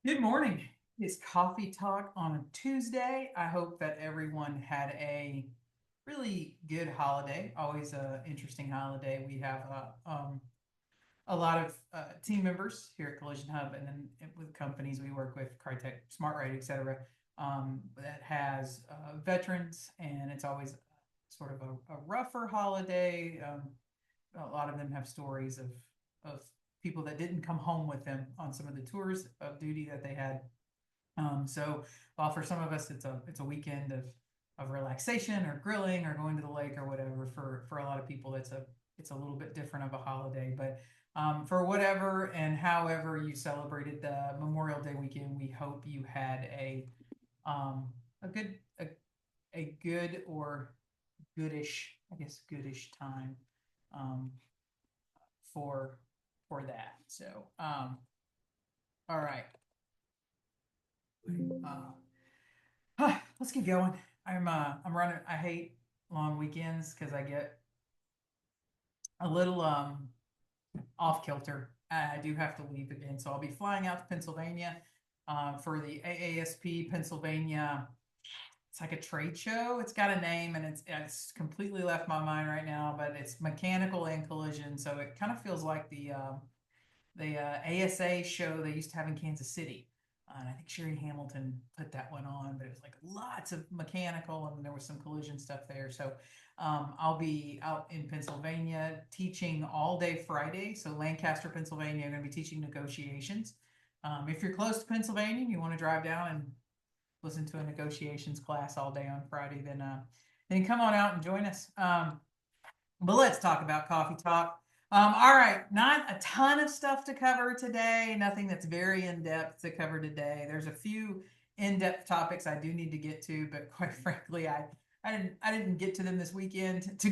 Good morning. It's coffee talk on a Tuesday. I hope that everyone had a really good holiday. Always a interesting holiday. We have a lot of team members here at Collision Hub, and then with companies we work with, Crytek, SmartRide, etc. That has veterans, and it's always sort of a rougher holiday. A lot of them have stories of people that didn't come home with them on some of the tours of duty that they had. So while for some of us it's a weekend of relaxation or grilling or going to the lake or whatever, for a lot of people it's a little bit different of a holiday. But for whatever and however you celebrated the Memorial Day weekend, we hope you had a good a good or goodish, I guess, goodish time um, for that. So, all right, let's get going. I'm running. I hate long weekends because I get a little off kilter. I do have to leave again, so I'll be flying out to Pennsylvania for the AASP Pennsylvania. It's like a trade show. It's got a name, and it's completely left my mind right now. But it's mechanical and collision, so it kind of feels like the ASA show they used to have in Kansas City. And I think Sherry Hamilton put that one on, but it was like lots of mechanical, and there was some collision stuff there. So I'll be out in Pennsylvania teaching all day Friday. So Lancaster, Pennsylvania, I'm going to be teaching negotiations. If you're close to Pennsylvania and you want to drive down and listen to a negotiations class all day on Friday, then come on out and join us. But let's talk about coffee talk. All right, not a ton of stuff to cover today. Nothing that's very in depth to cover today. There's a few in depth topics I do need to get to, but quite frankly, I didn't get to them this weekend to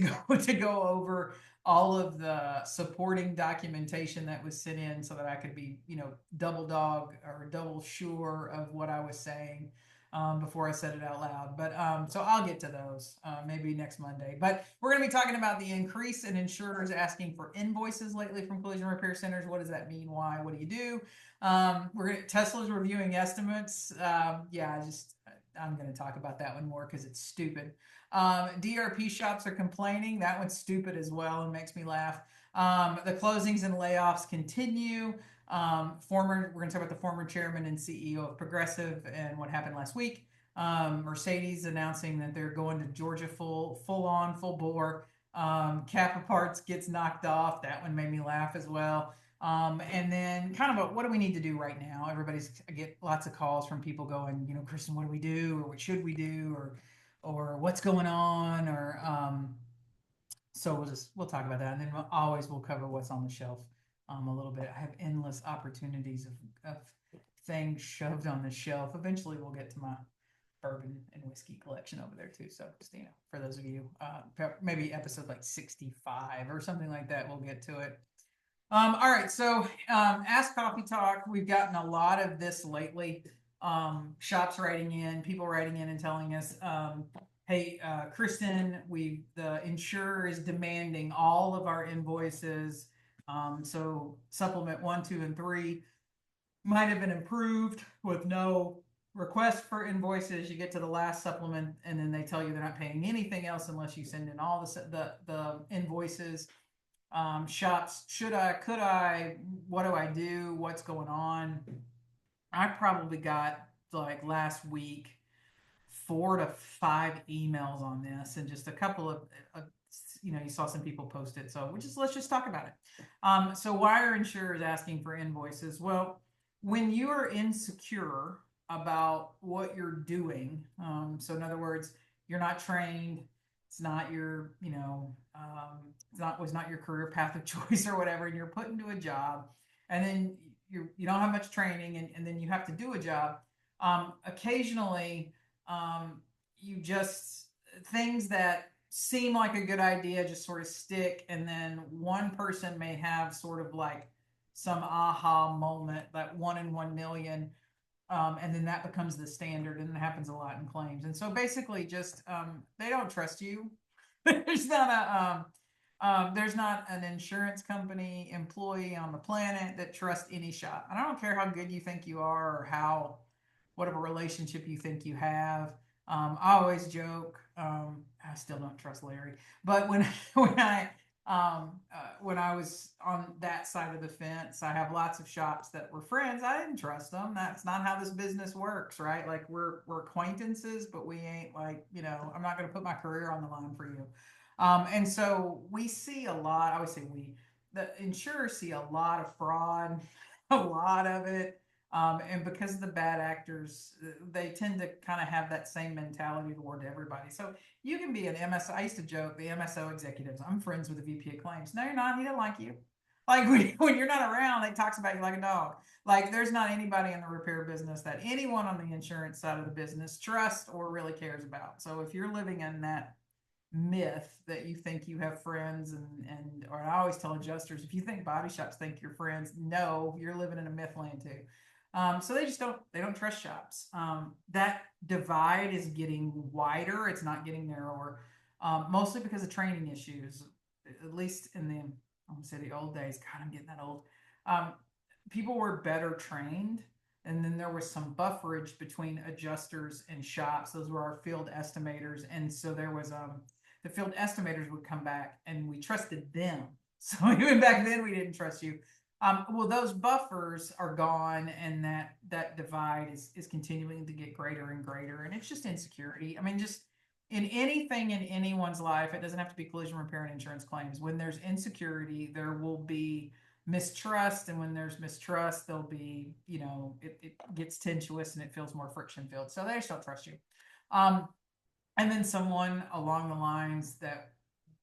go over all of the supporting documentation that was sent in so that I could be double dog or double sure of what I was saying before I said it out loud. But so I'll get to those maybe next Monday. But we're going to be talking about the increase in insurers asking for invoices lately from collision repair centers. What does that mean? Why? What do you do? Tesla's reviewing estimates. I'm going to talk about that one more because it's stupid. DRP shops are complaining. That one's stupid as well and makes me laugh. The closings and layoffs continue. We're going to talk about the former chairman and CEO of Progressive and what happened last week. Mercedes announcing that they're going to Georgia full bore. Kappa parts gets knocked off. That one made me laugh as well. And then kind of what do we need to do right now? I get lots of calls from people going, Kristen, what do we do? Or what should we do? Or what's going on? So we'll talk about that. And then we'll cover what's on the shelf a little bit. I have endless opportunities of things shoved on the shelf. Eventually we'll get to my bourbon and whiskey collection over there too. So just, for those of you, maybe episode like 65 or something like that, we'll get to it. All right. So, Ask Coffee Talk. We've gotten a lot of this lately. Shops writing in, people writing in and telling us, hey, Kristen, the insurer is demanding all of our invoices. So supplement 1, 2, and 3 might have been improved with no request for invoices. You get to the last supplement, and then they tell you they're not paying anything else unless you send in all the invoices. Shops, could I, what do I do? What's going on? I probably got like last week 4 to 5 emails on this, and just a couple of you saw some people post it, so let's just talk about it. So why are insurers asking for invoices? Well, when you are insecure about what you're doing, so in other words, you're not trained, it's not your was not your career path of choice or whatever, and you're put into a job, and then you don't have much training, and then you have to do a job. Occasionally, you just things that seem like a good idea just sort of stick, and then one person may have sort of like some aha moment, that 1 in 1 million, and then that becomes the standard, and it happens a lot in claims. And so basically just they don't trust you. There's not There's not an insurance company employee on the planet that trusts any shop. And I don't care how good you think you are or how whatever relationship you think you have. I always joke. I still don't trust Larry, but when I was on that side of the fence, I have lots of shops that were friends. I didn't trust them. That's not how this business works, right? Like we're acquaintances, but we ain't like, I'm not going to put my career on the line for you. And so we see a lot. I would say the insurers see a lot of fraud, a lot of it. And because of the bad actors, they tend to kind of have that same mentality toward everybody. So you can be an MSO. I used to joke the MSO executives. I'm friends with the VP of claims. No, you're not. He don't like you. Like when you're not around, he talks about you like a dog. Like there's not anybody in the repair business that anyone on the insurance side of the business trusts or really cares about. So if you're living in that myth that you think you have friends or I always tell adjusters, if you think body shops think you're friends, no, you're living in a myth land too. So they don't trust shops. That divide is getting wider. It's not getting narrower, mostly because of training issues, at least in I'm gonna say the old days. God, I'm getting that old. People were better trained. And then there was some bufferage between adjusters and shops. Those were our field estimators. And so there was the field estimators would come back and we trusted them. So even back then we didn't trust you. Well, those buffers are gone, and that divide is continuing to get greater and greater, and it's just insecurity. I mean, just in anything in anyone's life, it doesn't have to be collision repair and insurance claims. When there's insecurity, there will be mistrust, and when there's mistrust, there'll be, it gets tenuous and it feels more friction filled. So they just don't trust you. And then someone along the lines that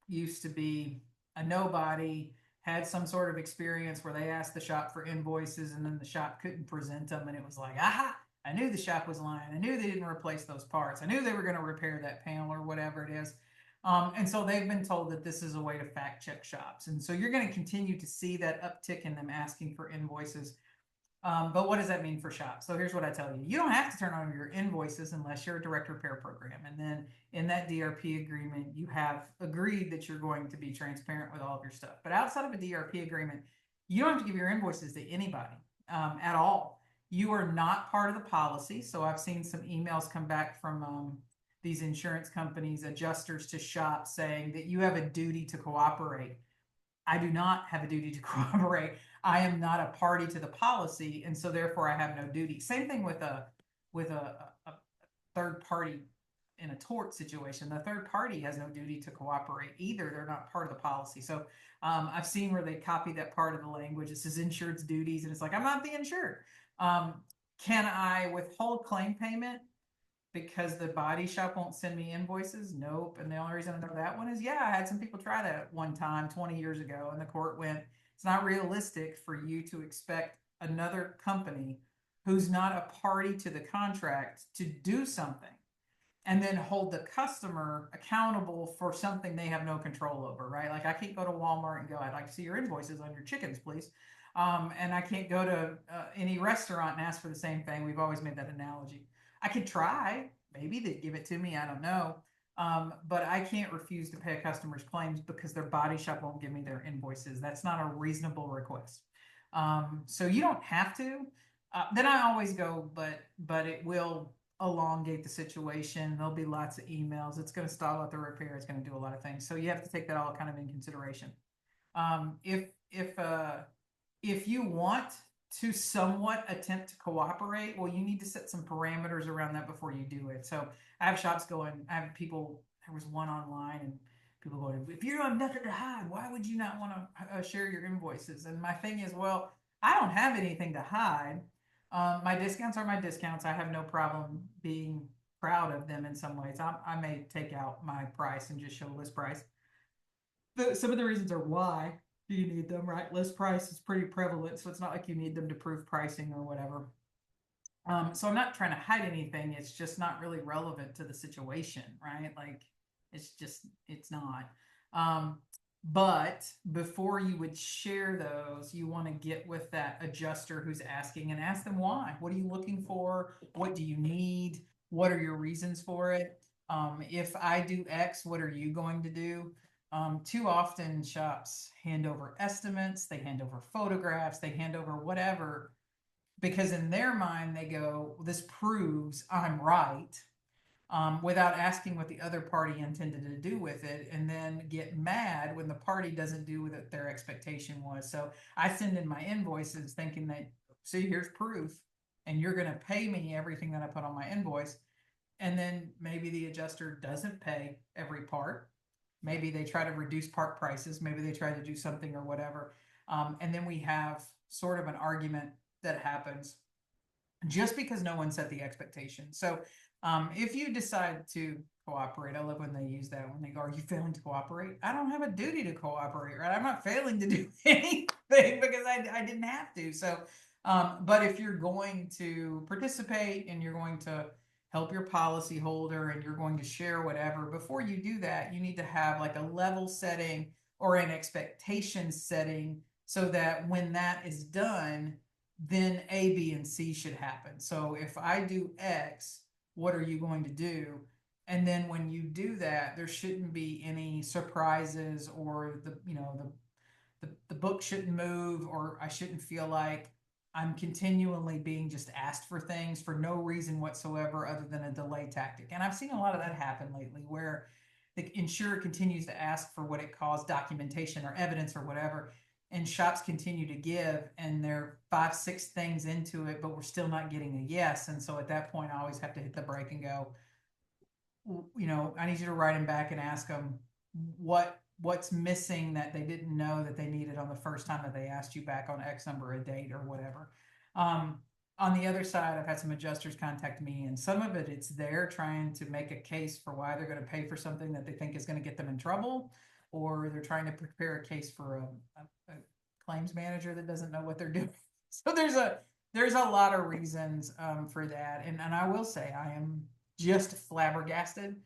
used to be a nobody had some sort of experience where they asked the shop for invoices and then the shop couldn't present them, and it was like, aha, I knew the shop was lying. I knew they didn't replace those parts. I knew they were going to repair that panel or whatever it is. And so they've been told that this is a way to fact check shops. And so you're going to continue to see that uptick in them asking for invoices. But what does that mean for shops? So here's what I tell you. You don't have to turn on your invoices unless you're a direct repair program. And then in that DRP agreement, you have agreed that you're going to be transparent with all of your stuff. But outside of a DRP agreement, you don't have to give your invoices to anybody at all. You are not part of the policy. So I've seen some emails come back from these insurance companies, adjusters to shops saying that you have a duty to cooperate. I do not have a duty to cooperate. I am not a party to the policy, and so therefore I have no duty. Same thing with a third party in a tort situation. The third party has no duty to cooperate either. They're not part of the policy. So I've seen where they copy that part of the language. It says insured's duties, and it's like, I'm not the insured. Can I withhold claim payment because the body shop won't send me invoices? Nope. And the only reason I know that one is, I had some people try that one time 20 years ago, and the court went, it's not realistic for you to expect another company who's not a party to the contract to do something and then hold the customer accountable for something they have no control over, right? Like I can't go to Walmart and go, I'd like to see your invoices on your chickens, please. And I can't go to any restaurant and ask for the same thing. We've always made that analogy. I could try, maybe they'd give it to me, I don't know. But I can't refuse to pay a customer's claims because their body shop won't give me their invoices. That's not a reasonable request. So you don't have to. Then I always go, but it will elongate the situation. There'll be lots of emails. It's going to stall out the repair. It's going to do a lot of things. So you have to take that all kind of in consideration. If you want to somewhat attempt to cooperate, well, you need to set some parameters around that before you do it. So I have shops going, I have people, there was one online and people going, if you don't have nothing to hide, why would you not want to share your invoices? And my thing is, well, I don't have anything to hide. My discounts are my discounts. I have no problem being proud of them in some ways. I may take out my price and just show list price. Some of the reasons are why do you need them, right? List price is pretty prevalent, so it's not like you need them to prove pricing or whatever. So I'm not trying to hide anything. It's just not really relevant to the situation, right? Like it's not. But before you would share those, you want to get with that adjuster who's asking and ask them why. What are you looking for? What do you need? What are your reasons for it? If I do X, what are you going to do? Too often shops hand over estimates, they hand over photographs, they hand over whatever, because in their mind they go, this proves I'm right, without asking what the other party intended to do with it, and then get mad when the party doesn't do what their expectation was. So I send in my invoices thinking that, see, here's proof, and you're going to pay me everything that I put on my invoice. And then maybe the adjuster doesn't pay every part. Maybe they try to reduce part prices. Maybe they try to do something or whatever. And then we have sort of an argument that happens just because no one set the expectation. So if you decide to cooperate, I love when they use that, when they go, are you failing to cooperate? I don't have a duty to cooperate, right? I'm not failing to do anything because I didn't have to. So, but if you're going to participate and you're going to help your policyholder and you're going to share whatever, before you do that, you need to have like a level setting or an expectation setting so that when that is done, then A, B, and C should happen. So if I do X, what are you going to do? And then when you do that, there shouldn't be any surprises, or the book shouldn't move, or I shouldn't feel like I'm continually being just asked for things for no reason whatsoever other than a delay tactic. And I've seen a lot of that happen lately, where the insurer continues to ask for what it calls documentation or evidence or whatever, and shops continue to give, and they're 5, 6 things into it, but we're still not getting a yes. And so at that point, I always have to hit the brake and go, I need you to write them back and ask them what's missing that they didn't know that they needed on the first time that they asked you back on X number of date or whatever. On the other side, I've had some adjusters contact me, and some of it's they're trying to make a case for why they're going to pay for something that they think is going to get them in trouble, or they're trying to prepare a case for a claims manager that doesn't know what they're doing. So there's a lot of reasons for that, and I will say I am just flabbergasted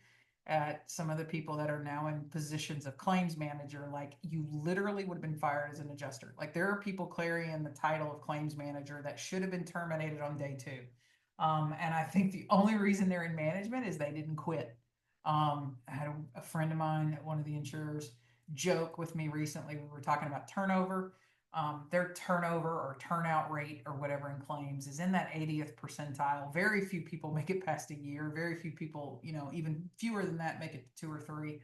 at some of the people that are now in positions of claims manager. Like, you literally would have been fired as an adjuster. Like, there are people carrying the title of claims manager that should have been terminated on day 2. And I think the only reason they're in management is they didn't quit. I had a friend of mine at one of the insurers joke with me recently. We were talking about turnover. Their turnover or turnout rate or whatever in claims is in that 80th percentile. Very few people make it past a year. Very few people, even fewer than that, make it to 2 or 3.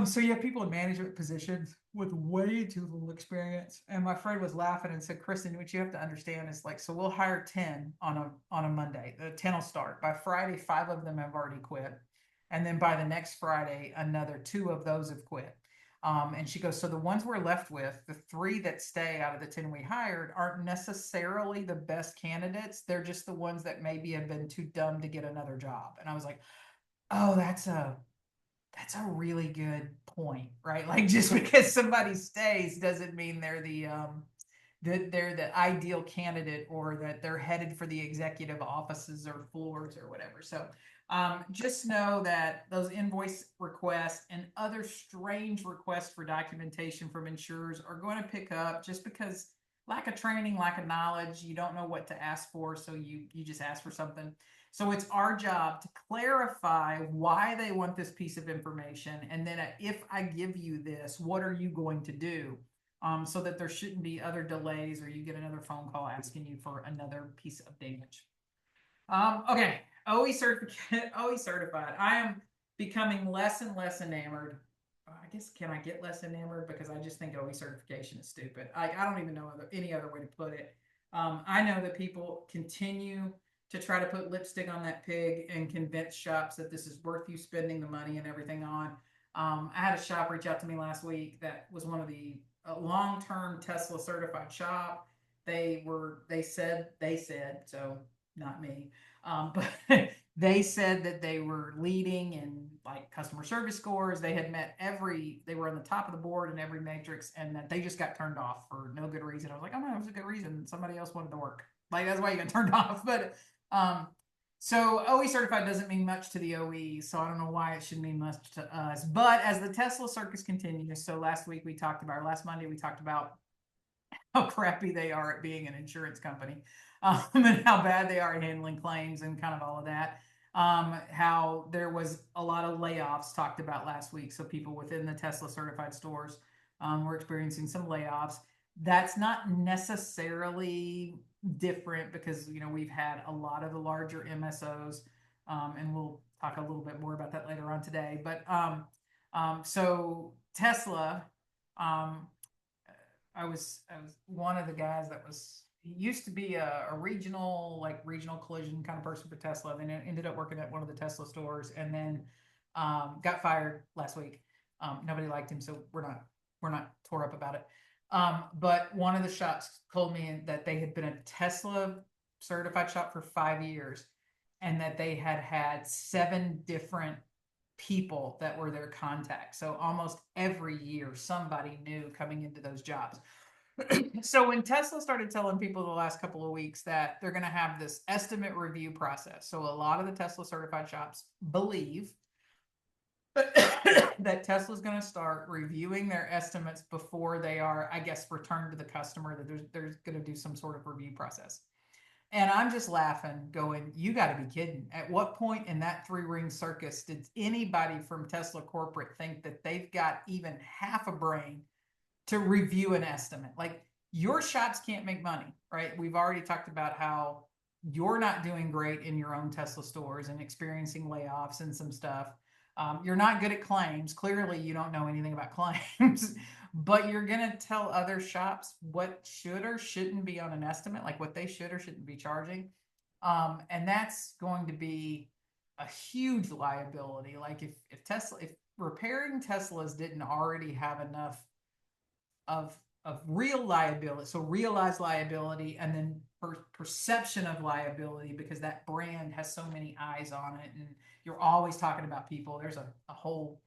So you have people in management positions with way too little experience. And my friend was laughing and said, Kristen, what you have to understand is, like, so we'll hire 10 on a Monday. The 10 will start. By Friday, 5 of them have already quit. And then by the next Friday, another 2 of those have quit. And she goes, so the ones we're left with, the 3 that stay out of the 10 we hired, aren't necessarily the best candidates. They're just the ones that maybe have been too dumb to get another job. And I was like, oh, that's a really good point, right? Like, just because somebody stays doesn't mean they're they're the ideal candidate, or that they're headed for the executive offices or floors or whatever. So just know that those invoice requests and other strange requests for documentation from insurers are going to pick up, just because lack of training, lack of knowledge, you don't know what to ask for, so you just ask for something. So it's our job to clarify why they want this piece of information, and then if I give you this, what are you going to do? So that there shouldn't be other delays, or you get another phone call asking you for another piece of damage. Okay, OE certificate, OE certified. I am becoming less and less enamored. I guess, can I get less enamored? Because I just think OE certification is stupid. I don't even know any other way to put it. I know that people continue to try to put lipstick on that pig and convince shops that this is worth you spending the money and everything on. I had a shop reach out to me last week that was one of the long-term Tesla certified shop. They said, so not me, but they said that they were leading in, like, customer service scores. They had met they were on the top of the board in every matrix, and that they just got turned off for no good reason. I was like, oh no, it was a good reason. Somebody else wanted to work. Like, that's why you got turned off. But so OE certified doesn't mean much to the OE, so I don't know why it should mean much to us. But as the Tesla circus continues, so last Monday we talked about how crappy they are at being an insurance company, and how bad they are at handling claims and kind of all of that. how there was a lot of layoffs talked about last week. So people within the Tesla certified stores were experiencing some layoffs. That's not necessarily different because, you know, we've had a lot of the larger MSOs, and we'll talk a little bit more about that later on today. But so Tesla, um, I was one of the guys that was he used to be a regional collision kind of person for Tesla. Then ended up working at one of the Tesla stores, and then got fired last week. Nobody liked him, so we're not tore up about it. But one of the shops told me that they had been a Tesla certified shop for 5 years, and that they had had 7 different people that were their contacts. So almost every year, somebody new coming into those jobs. So when Tesla started telling people the last couple of weeks that they're going to have this estimate review process, so a lot of the Tesla certified shops believe that Tesla's going to start reviewing their estimates before they are, I guess, returned to the customer, that there's going to do some sort of review process. And I'm just laughing, going, you got to be kidding. At what point in that 3-ring circus did anybody from Tesla corporate think that they've got even half a brain to review an estimate? Like, your shops can't make money, right? We've already talked about how you're not doing great in your own Tesla stores and experiencing layoffs and some stuff. You're not good at claims. Clearly, you don't know anything about claims. But you're going to tell other shops what should or shouldn't be on an estimate, like what they should or shouldn't be charging. And that's going to be a huge liability. Like if repairing Teslas didn't already have enough of real liability, so realized liability, and then perception of liability, because that brand has so many eyes on it, and you're always talking about people. There's a whole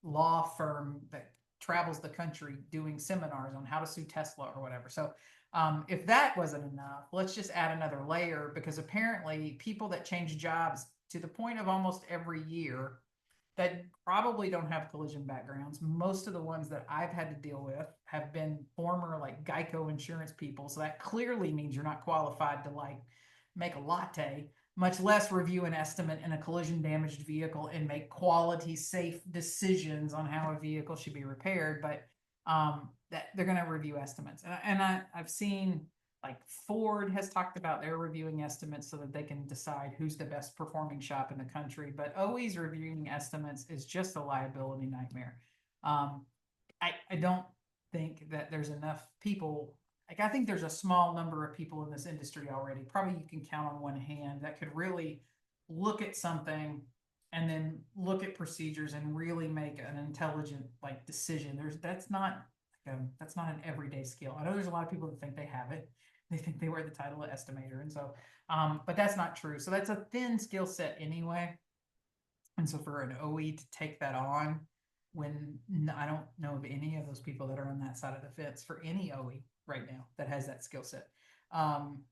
law firm that travels the country doing seminars on how to sue Tesla or whatever. So if that wasn't enough, let's just add another layer, because apparently people that change jobs to the point of almost every year that probably don't have collision backgrounds, most of the ones that I've had to deal with have been former like Geico insurance people. So that clearly means you're not qualified to like make a latte, much less review an estimate in a collision damaged vehicle and make quality, safe decisions on how a vehicle should be repaired. But that they're going to review estimates. I've seen like Ford has talked about their reviewing estimates so that they can decide who's the best performing shop in the country. But always reviewing estimates is just a liability nightmare. I don't think that there's enough people. Like, I think there's a small number of people in this industry already, probably you can count on one hand, that could really look at something and then look at procedures and really make an intelligent like decision. That's not an everyday skill. I know there's a lot of people that think they have it. They think they wear the title of estimator, and so but that's not true. So that's a thin skill set anyway. And so for an OE to take that on, when I don't know of any of those people that are on that side of the fence for any OE right now that has that skill set.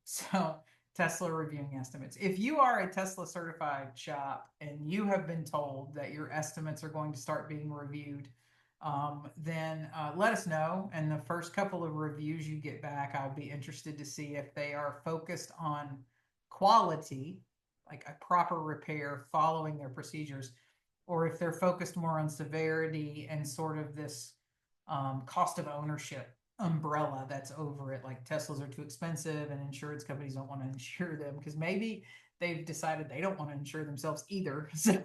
So Tesla reviewing estimates. If you are a Tesla certified shop and you have been told that your estimates are going to start being reviewed, then let us know. And the first couple of reviews you get back, I'll be interested to see if they are focused on quality, like a proper repair following their procedures, or if they're focused more on severity and sort of this cost of ownership umbrella that's over it. Like, Teslas are too expensive and insurance companies don't want to insure them because maybe they've decided they don't want to insure themselves either. So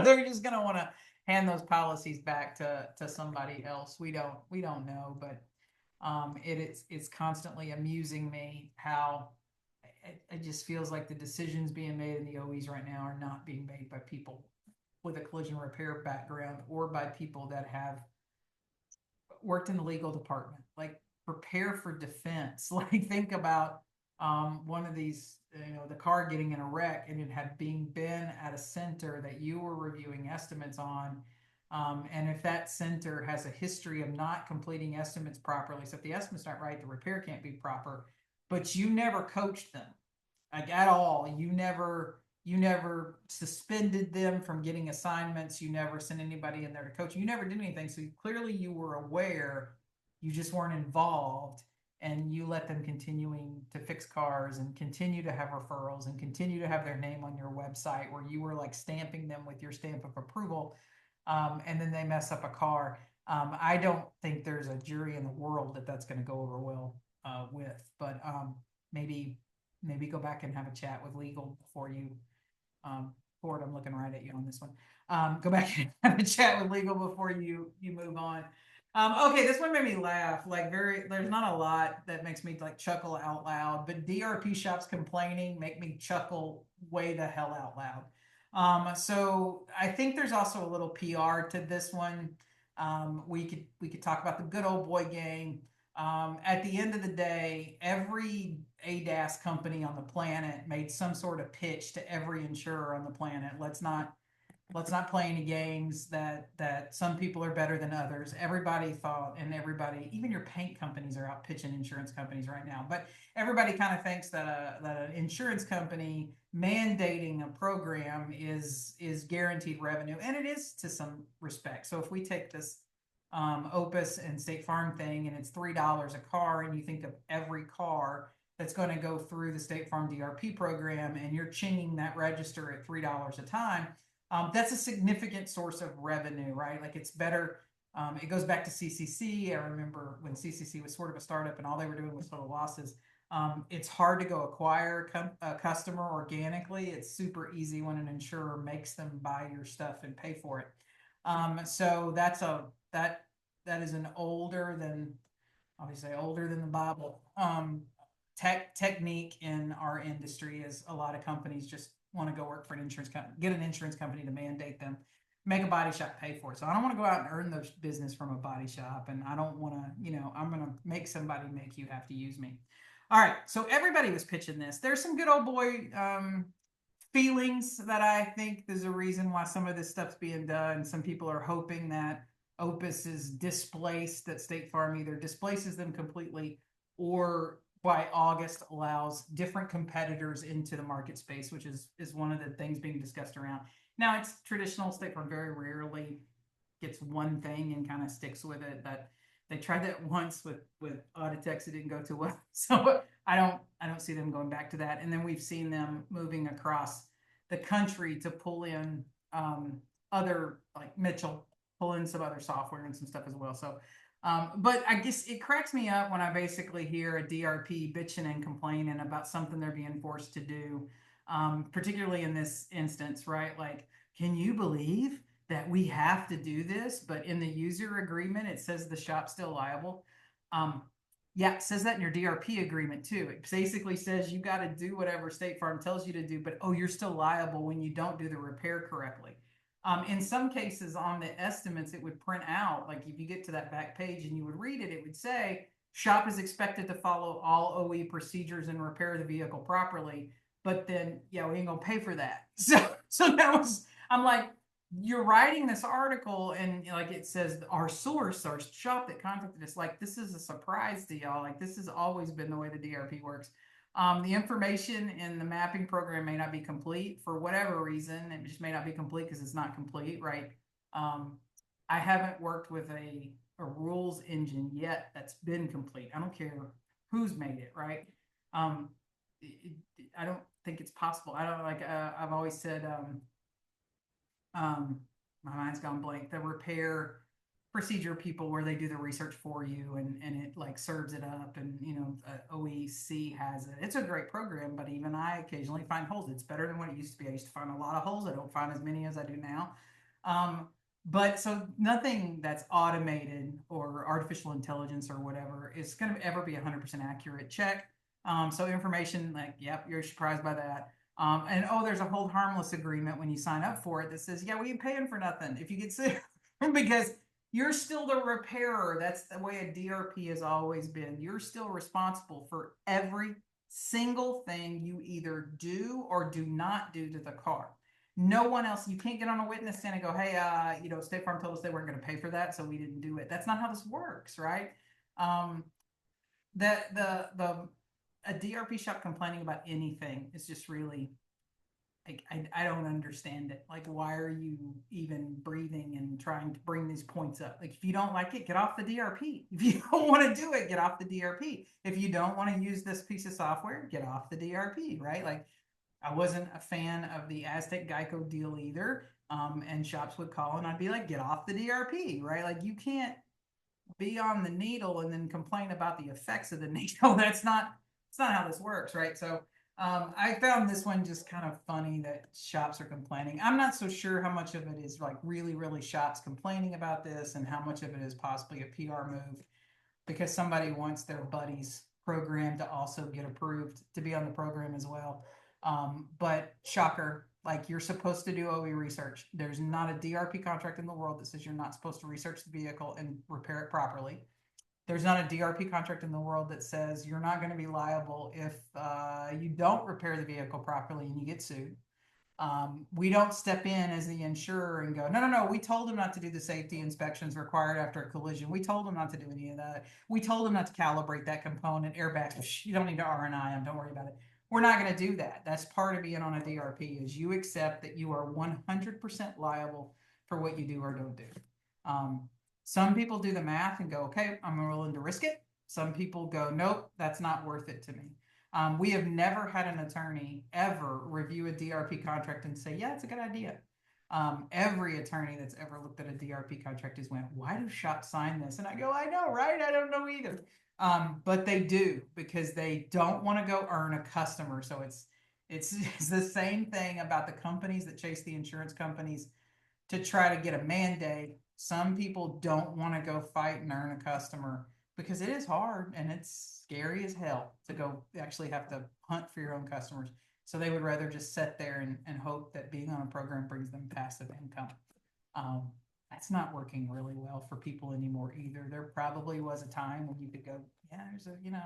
they're just going to want to hand those policies back to somebody else. We don't know, but it's constantly amusing me how it just feels like the decisions being made in the OEs right now are not being made by people with a collision repair background or by people that have worked in the legal department. Like, prepare for defense. Like, think about one of these, the car getting in a wreck and it had been at a center that you were reviewing estimates on. And if that center has a history of not completing estimates properly, so if the estimate's not right, the repair can't be proper, but you never coached them, like, at all. You never suspended them from getting assignments. You never sent anybody in there to coach. You never did anything. So clearly you were aware, you just weren't involved. and you let them continuing to fix cars and continue to have referrals and continue to have their name on your website where you were like stamping them with your stamp of approval, and then they mess up a car. I don't think there's a jury in the world that that's going to go over well with, but maybe go back and have a chat with legal before you Ford, I'm looking right at you on this one. Go back and have a chat with legal before you move on. Okay, this one made me laugh. Like there's not a lot that makes me like chuckle out loud, but DRP shops complaining make me chuckle way the hell out loud. So I think there's also a little PR to this one. We could talk about the good old boy game. At the end of the day, every ADAS company on the planet made some sort of pitch to every insurer on the planet. Let's not play any games that some people are better than others. Everybody thought, and everybody, even your paint companies are out pitching insurance companies right now. But everybody kind of thinks that an insurance company mandating a program is guaranteed revenue, and it is to some respect. So if we take this Opus and State Farm thing, and it's $3 a car, and you think of every car that's going to go through the State Farm DRP program, and you're chinging that register at $3 a time. That's a significant source of revenue, right? Like it's better. It goes back to CCC. I remember when CCC was sort of a startup and all they were doing was total losses. It's hard to go acquire a customer organically. It's super easy when an insurer makes them buy your stuff and pay for it. So that is an older than, obviously older than the Bible, technique in our industry. Is a lot of companies just want to go work for an insurance company, get an insurance company to mandate them, make a body shop pay for it. So I don't want to go out and earn those business from a body shop, and I don't want to, I'm going to make somebody make you have to use me. All right, so everybody was pitching this. There's some good old boy feelings that I think there's a reason why some of this stuff's being done. Some people are hoping that Opus is displaced, that State Farm either displaces them completely or by August allows different competitors into the market space, which is one of the things being discussed around. Now, it's traditional. State Farm very rarely gets one thing and kind of sticks with it, but they tried that once with Auditex. It didn't go too well. So I don't see them going back to that. And then we've seen them moving across the country to pull in other, like Mitchell, pull in some other software and some stuff as well. So but I guess it cracks me up when I basically hear a DRP bitching and complaining about something they're being forced to do, particularly in this instance, right? Like, can you believe that we have to do this? But in the user agreement, it says the shop's still liable. Yeah, it says that in your DRP agreement too. It basically says you got to do whatever State Farm tells you to do, but you're still liable when you don't do the repair correctly. In some cases on the estimates, it would print out, like if you get to that back page and you would read it, it would say, shop is expected to follow all OE procedures and repair the vehicle properly. But then, yeah, we ain't gonna pay for that. So that was, I'm like, you're writing this article and like it says our source, our shop that contacted us, like this is a surprise to y'all. Like this has always been the way the DRP works. The information in the mapping program may not be complete for whatever reason. It just may not be complete because it's not complete, right? I haven't worked with a rules engine yet that's been complete. I don't care who's made it, right? I don't think it's possible. I don't like, I've always said, my mind's gone blank. The repair procedure people where they do the research for you and it like serves it up, and OEC has it. It's a great program, but even I occasionally find holes. It's better than what it used to be. I used to find a lot of holes. I don't find as many as I do now. But so nothing that's automated or artificial intelligence or whatever is going to ever be 100% accurate check. So information like, yep, you're surprised by that. And there's a hold harmless agreement when you sign up for it that says, yeah, we ain't paying for nothing if you get sick because you're still the repairer. That's the way a DRP has always been. You're still responsible for every single thing you either do or do not do to the car. No one else. You can't get on a witness stand and go, hey, State Farm told us they weren't going to pay for that, so we didn't do it. That's not how this works, right? A DRP shop complaining about anything is just really like, I don't understand it. Like, why are you even breathing and trying to bring these points up? Like, if you don't like it, get off the DRP. If you don't want to do it, get off the DRP. If you don't want to use this piece of software, get off the DRP, right? Like, I wasn't a fan of the Aztec Geico deal either. And shops would call and I'd be like, get off the DRP, right? Like, you can't be on the needle and then complain about the effects of the needle. It's not how this works, right? So I found this one just kind of funny that shops are complaining. I'm not so sure how much of it is like really, really shops complaining about this and how much of it is possibly a PR move because somebody wants their buddy's program to also get approved to be on the program as well. But shocker, like you're supposed to do OE research. There's not a DRP contract in the world that says you're not supposed to research the vehicle and repair it properly. There's not a DRP contract in the world that says you're not going to be liable if you don't repair the vehicle properly and you get sued. We don't step in as the insurer and go, no, we told him not to do the safety inspections required after a collision. We told him not to do any of that. We told him not to calibrate that component, airbags. You don't need to R&I them. Don't worry about it. We're not going to do that. That's part of being on a DRP is you accept that you are 100% liable for what you do or don't do. Some people do the math and go, okay, I'm willing to risk it. Some people go, nope, that's not worth it to me. We have never had an attorney ever review a DRP contract and say, yeah, it's a good idea. Every attorney that's ever looked at a DRP contract has went, why do shops sign this? And I go, I know, right? I don't know either. But they do because they don't want to go earn a customer. So it's the same thing about the companies that chase the insurance companies to try to get a mandate. Some people don't want to go fight and earn a customer because it is hard and it's scary as hell to go actually have to hunt for your own customers. So they would rather just sit there and hope that being on a program brings them passive income. That's not working really well for people anymore either. There probably was a time when you could go, yeah,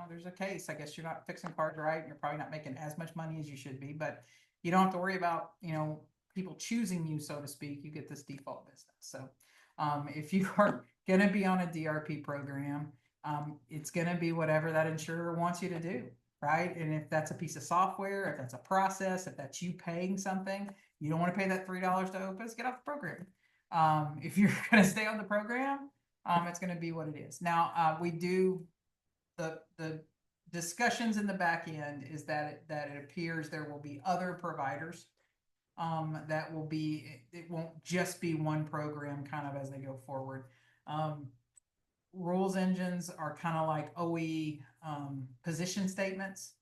there's a case. I guess you're not fixing cars right. And you're probably not making as much money as you should be, but you don't have to worry about, people choosing you, so to speak. You get this default business. So if you are going to be on a DRP program, it's going to be whatever that insurer wants you to do, right? And if that's a piece of software, if that's a process, if that's you paying something, you don't want to pay that $3 to Opus, get off the program. If you're going to stay on the program, it's going to be what it is. Now, we do the discussions in the back end is that it appears there will be other providers that will be, it won't just be one program kind of as they go forward. Rules engines are kind of like OE position statements.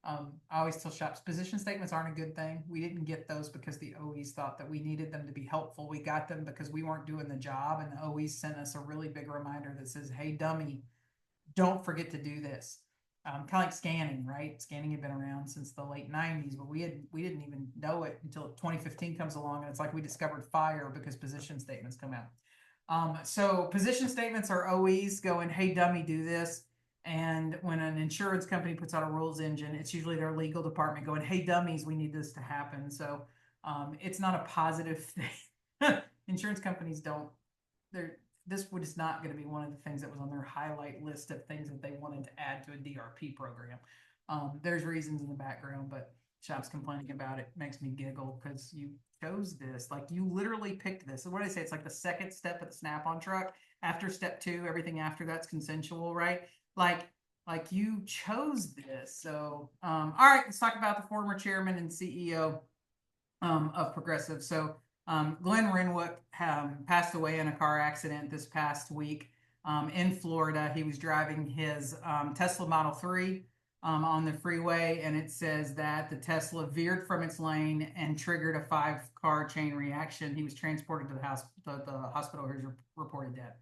I always tell shops position statements aren't a good thing. We didn't get those because the OEs thought that we needed them to be helpful. We got them because we weren't doing the job, and the OEs sent us a really big reminder that says, hey, dummy, don't forget to do this. Kind of like scanning, right? Scanning had been around since the late 90s, but we didn't even know it until 2015 comes along, and it's like we discovered fire because position statements come out. So position statements are OEs going, hey, dummy, do this. And when an insurance company puts out a rules engine, it's usually their legal department going, hey, dummies, we need this to happen. So it's not a positive thing. Insurance companies don't, this was not going to be one of the things that was on their highlight list of things that they wanted to add to a DRP program. There's reasons in the background, but shops complaining about it makes me giggle because you chose this. Like you literally picked this. So what did I say? It's like the second step of the Snap-on truck. After step 2, everything after that's consensual, right? Like you chose this. So, all right, let's talk about the former chairman and CEO of Progressive. So Glenn Renwick passed away in a car accident this past week in Florida. He was driving his Tesla Model 3 on the freeway, and it says that the Tesla veered from its lane and triggered a 5-car chain reaction. He was transported to the hospital. He's reported dead.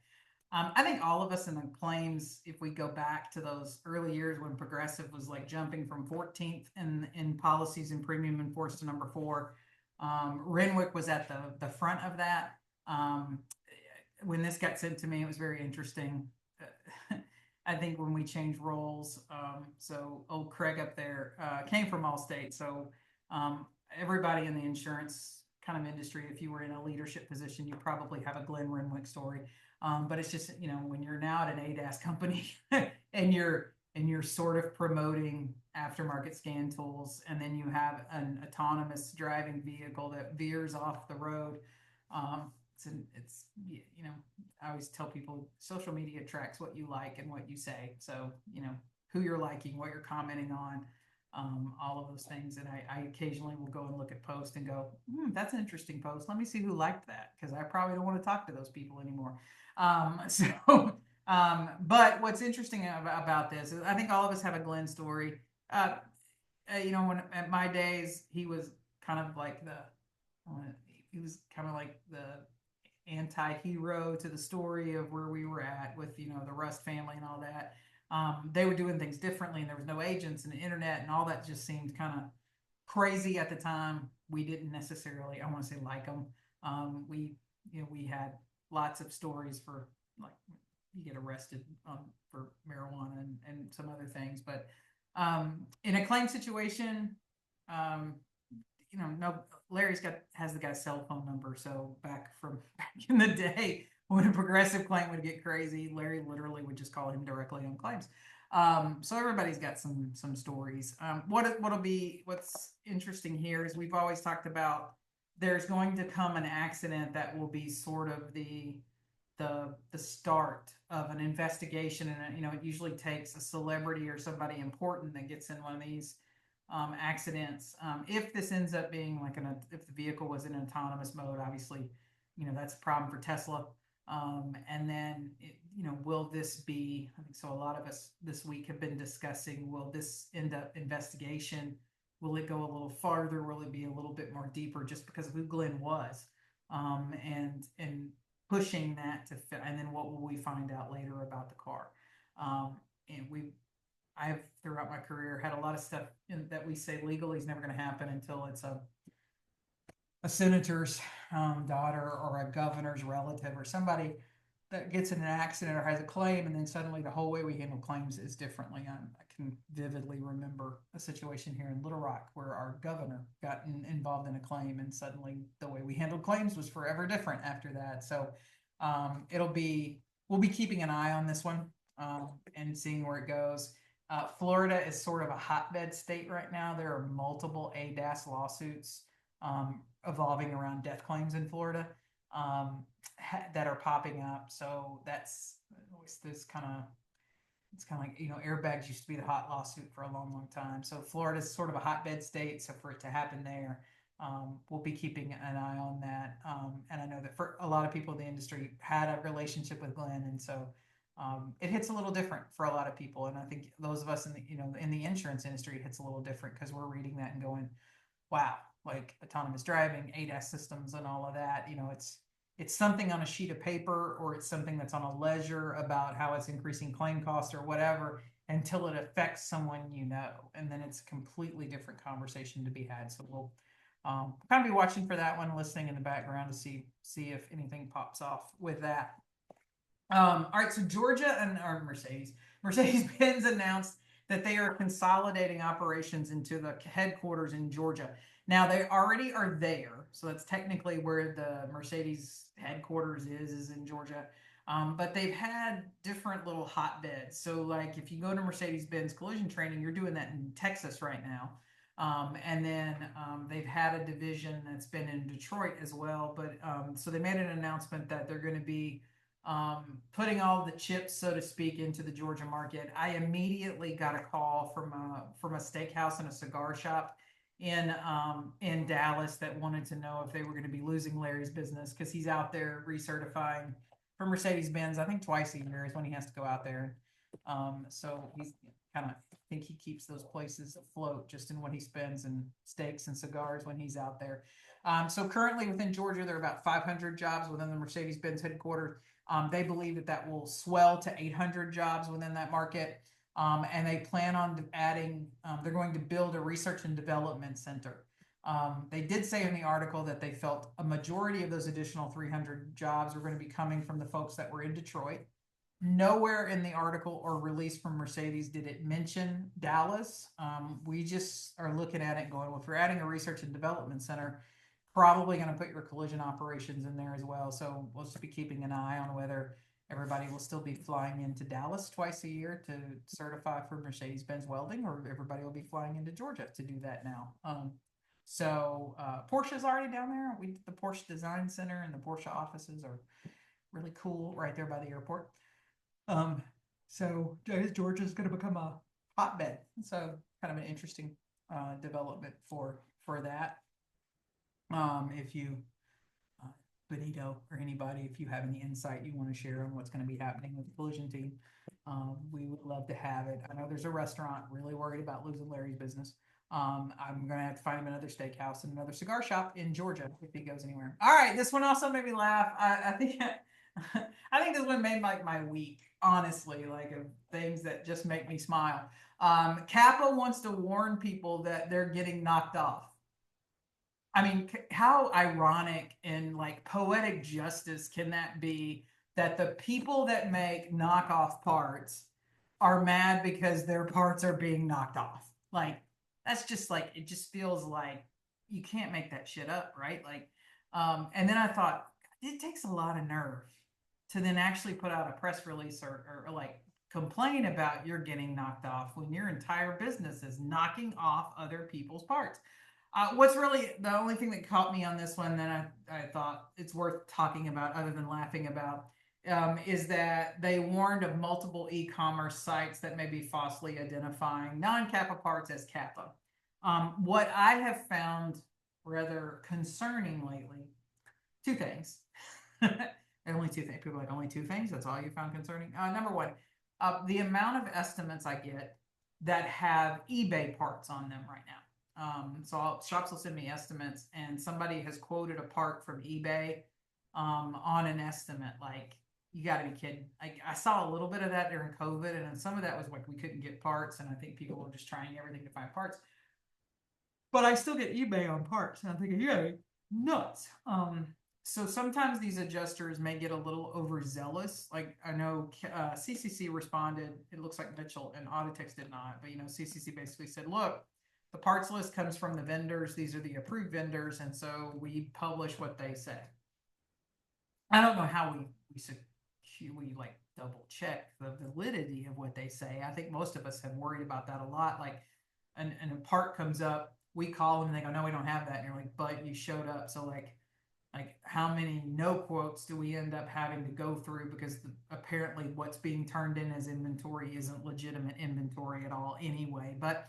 I think all of us in the claims, if we go back to those early years when Progressive was like jumping from 14th in policies and premium in force to number 4, Renwick was at the front of that. When this got sent to me, it was very interesting. I think when we changed roles, so old Craig up there came from Allstate. So everybody in the insurance kind of industry, if you were in a leadership position, you probably have a Glenn Renwick story. But it's just, when you're now at an ADAS company and you're and you're sort of promoting aftermarket scan tools, and then you have an autonomous driving vehicle that veers off the road. It's you know, I always tell people social media tracks what you like and what you say. So, you know, who you're liking, what you're commenting on, all of those things. And I occasionally will go and look at posts and go, that's an interesting post. Let me see who liked that, because I probably don't want to talk to those people anymore. But what's interesting about this is I think all of us have a Glenn story. You know, when at my days, he was kind of like he was kind of like the anti-hero to the story of where we were at with, you know, the Rust family and all that. They were doing things differently, and there was no agents and the internet, and all that just seemed kind of crazy at the time. We didn't necessarily, I want to say, like them. You know, we had lots of stories for, like, you get arrested for marijuana and some other things. But in a claim situation, you know, no, has the guy's cell phone number. So back in the day when a progressive claim would get crazy, Larry literally would just call him directly on claims. So everybody's got some stories. What's interesting here is we've always talked about there's going to come an accident that will be sort of the start of an investigation, and you know, it usually takes a celebrity or somebody important that gets in one of these accidents. If this ends up being like if the vehicle was in autonomous mode, obviously, you know, that's a problem for Tesla. And then, you know, will this be, I think so, a lot of us this week have been discussing, will this end up investigation? Will it go a little farther? Will it be a little bit more deeper just because of who Glenn was? And pushing that to fit, and then what will we find out later about the car? And I have throughout my career had a lot of stuff that we say legally is never going to happen until it's a senator's daughter or a governor's relative or somebody that gets in an accident or has a claim, and then suddenly the whole way we handle claims is differently. I can vividly remember a situation here in Little Rock where our governor got involved in a claim, and suddenly the way we handled claims was forever different after that. So we'll be keeping an eye on this one and seeing where it goes. Florida is sort of a hotbed state right now. There are multiple ADAS lawsuits evolving around death claims in Florida that are popping up. So that's always this it's kind of like, you know, airbags used to be the hot lawsuit for a long time. So Florida's sort of a hotbed state. So for it to happen there, we'll be keeping an eye on that. And I know that for a lot of people in the industry had a relationship with Glenn, and so it hits a little different for a lot of people. And I think those of us in the, you know, in the insurance industry, it hits a little different because we're reading that and going, wow, like autonomous driving, ADAS systems and all of that, you know, it's something on a sheet of paper, or it's something that's on a ledger about how it's increasing claim costs or whatever, until it affects someone, you know, and then it's a completely different conversation to be had. So we'll kind of be watching for that one, listening in the background to see if anything pops off with that. All right, so Georgia and our Mercedes-Benz announced that they are consolidating operations into the headquarters in Georgia. Now, they already are there, so that's technically where the Mercedes headquarters is in Georgia. But they've had different little hotbeds. So, like, if you go to Mercedes-Benz collision training, you're doing that in Texas right now. And then they've had a division that's been in Detroit as well. But so they made an announcement that they're going to be putting all the chips, so to speak, into the Georgia market. I immediately got a call from a steakhouse and a cigar shop in Dallas that wanted to know if they were going to be losing Larry's business, because he's out there recertifying for Mercedes-Benz. I think twice a year is when he has to go out there. So he's kind of, I think he keeps those places afloat just in what he spends in steaks and cigars when he's out there. So currently within Georgia, there are about 500 jobs within the Mercedes-Benz headquarters. They believe that will swell to 800 jobs within that market. And they plan on adding, they're going to build a research and development center. They did say in the article that they felt a majority of those additional 300 jobs were going to be coming from the folks that were in Detroit. Nowhere in the article or release from Mercedes did it mention Dallas. We just are looking at it and going, well, if you're adding a research and development center, probably going to put your collision operations in there as well. So we'll just be keeping an eye on whether Everybody will still be flying into Dallas twice a year to certify for Mercedes-Benz welding, or everybody will be flying into Georgia to do that now. Porsche's already down there. The Porsche Design Center and the Porsche offices are really cool right there by the airport. So Georgia's going to become a hotbed. So kind of an interesting development for that. If you, Benito or anybody, if you have any insight you want to share on what's going to be happening with the collision team, we would love to have it. I know there's a restaurant really worried about losing Larry's business. I'm going to have to find him another steakhouse and another cigar shop in Georgia if he goes anywhere. All right, this one also made me laugh. I think I think this one made like my week, honestly, like of things that just make me smile. Kappa wants to warn people that they're getting knocked off. I mean, how ironic and like poetic justice can that be, that the people that make knockoff parts are mad because their parts are being knocked off? Like, that's just like, it just feels like you can't make that shit up, right? Like, and then I thought, it takes a lot of nerve to then actually put out a press release or like complain about you're getting knocked off when your entire business is knocking off other people's parts. What's really the only thing that caught me on this one that I thought it's worth talking about, other than laughing about, is that they warned of multiple e-commerce sites that may be falsely identifying non-Kappa parts as Kappa. What I have found rather concerning lately, two things. Only two things. People are like, only two things? That's all you found concerning? Number one, the amount of estimates I get that have eBay parts on them right now. Shops will send me estimates, and somebody has quoted a part from eBay on an estimate. Like, you got to be kidding. I saw a little bit of that during COVID, and then some of that was like we couldn't get parts, and I think people were just trying everything to find parts. But I still get eBay on parts, and I'm thinking, yeah, nuts. So sometimes these adjusters may get a little overzealous. Like, I know CCC responded. It looks like Mitchell and Autotex did not, but CCC basically said, look, the parts list comes from the vendors. These are the approved vendors, and so we publish what they say. I don't know how we like double check the validity of what they say. I think most of us have worried about that a lot. Like, and a part comes up, we call them and they go, no, we don't have that. And you're like, but you showed up. So like how many no quotes do we end up having to go through because apparently what's being turned in as inventory isn't legitimate inventory at all anyway. But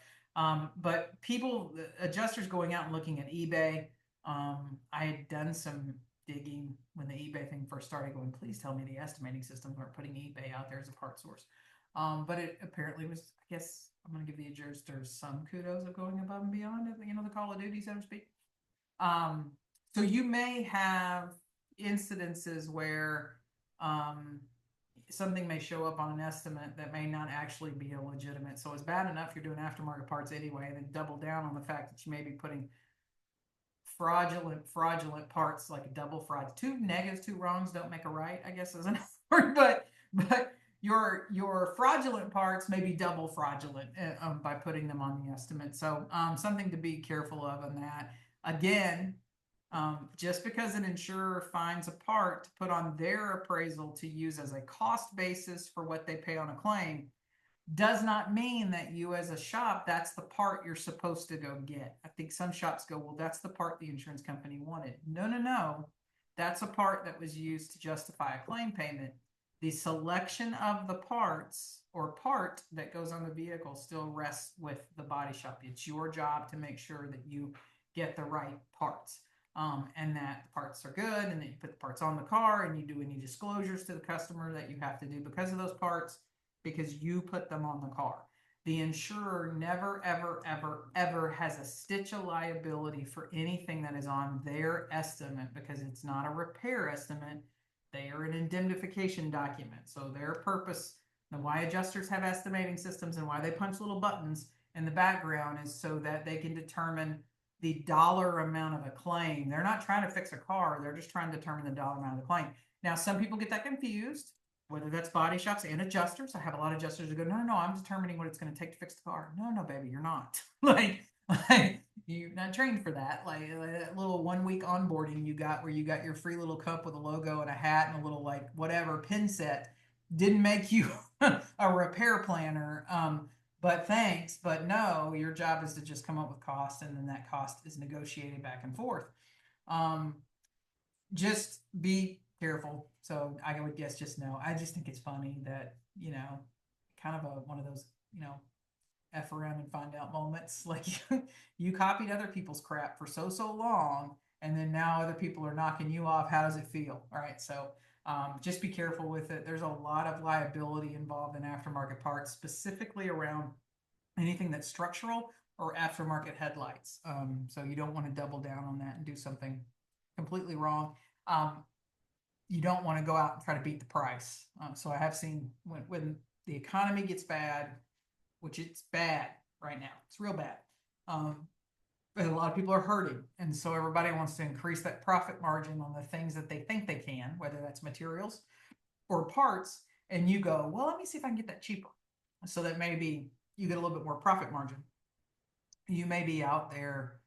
people, adjusters going out and looking at eBay, I had done some digging when the eBay thing first started, going, please tell me the estimating systems aren't putting eBay out there as a part source. But it apparently was, I guess I'm going to give the adjusters some kudos of going above and beyond, the Call of Duty, so to speak. So you may have incidences where something may show up on an estimate that may not actually be a legitimate. So it's bad enough you're doing aftermarket parts anyway, and then double down on the fact that you may be putting fraudulent parts, like a double fraud. Two negatives, two wrongs don't make a right, I guess is an word, but your fraudulent parts may be double fraudulent by putting them on the estimate. So something to be careful of on that. Again, just because an insurer finds a part to put on their appraisal to use as a cost basis for what they pay on a claim does not mean that you as a shop, that's the part you're supposed to go get. I think some shops go, well, that's the part the insurance company wanted. No. That's a part that was used to justify a claim payment. The selection of the parts or part that goes on the vehicle still rests with the body shop. It's your job to make sure that you get the right parts. And that the parts are good, and that you put the parts on the car, and you do any disclosures to the customer that you have to do because of those parts, because you put them on the car. The insurer never, ever, ever, ever has a stitch of liability for anything that is on their estimate, because it's not a repair estimate. They are an indemnification document. So their purpose, and why adjusters have estimating systems and why they punch little buttons in the background, is so that they can determine the dollar amount of a claim. They're not trying to fix a car. They're just trying to determine the dollar amount of the claim. Now, some people get that confused, whether that's body shops and adjusters. I have a lot of adjusters who go, no, I'm determining what it's going to take to fix the car. No, baby, you're not. like You're not trained for that. Like that little 1 week onboarding you got where you got your free little cup with a logo and a hat and a little like whatever pin set didn't make you a repair planner. But thanks, but no, your job is to just come up with cost, and then that cost is negotiated back and forth. Um, just be careful. So I would guess just no. I just think it's funny that, kind of one of those, F around and find out moments. Like you copied other people's crap for so long, and then now other people are knocking you off. How does it feel? All right. So just be careful with it. There's a lot of liability involved in aftermarket parts, specifically around anything that's structural or aftermarket headlights. So you don't want to double down on that and do something completely wrong. You don't want to go out and try to beat the price. So I have seen when the economy gets bad, which it's bad right now, it's real bad. But a lot of people are hurting, and so everybody wants to increase that profit margin on the things that they think they can, whether that's materials or parts. And you go, well, let me see if I can get that cheaper, so that maybe you get a little bit more profit margin. You may be out there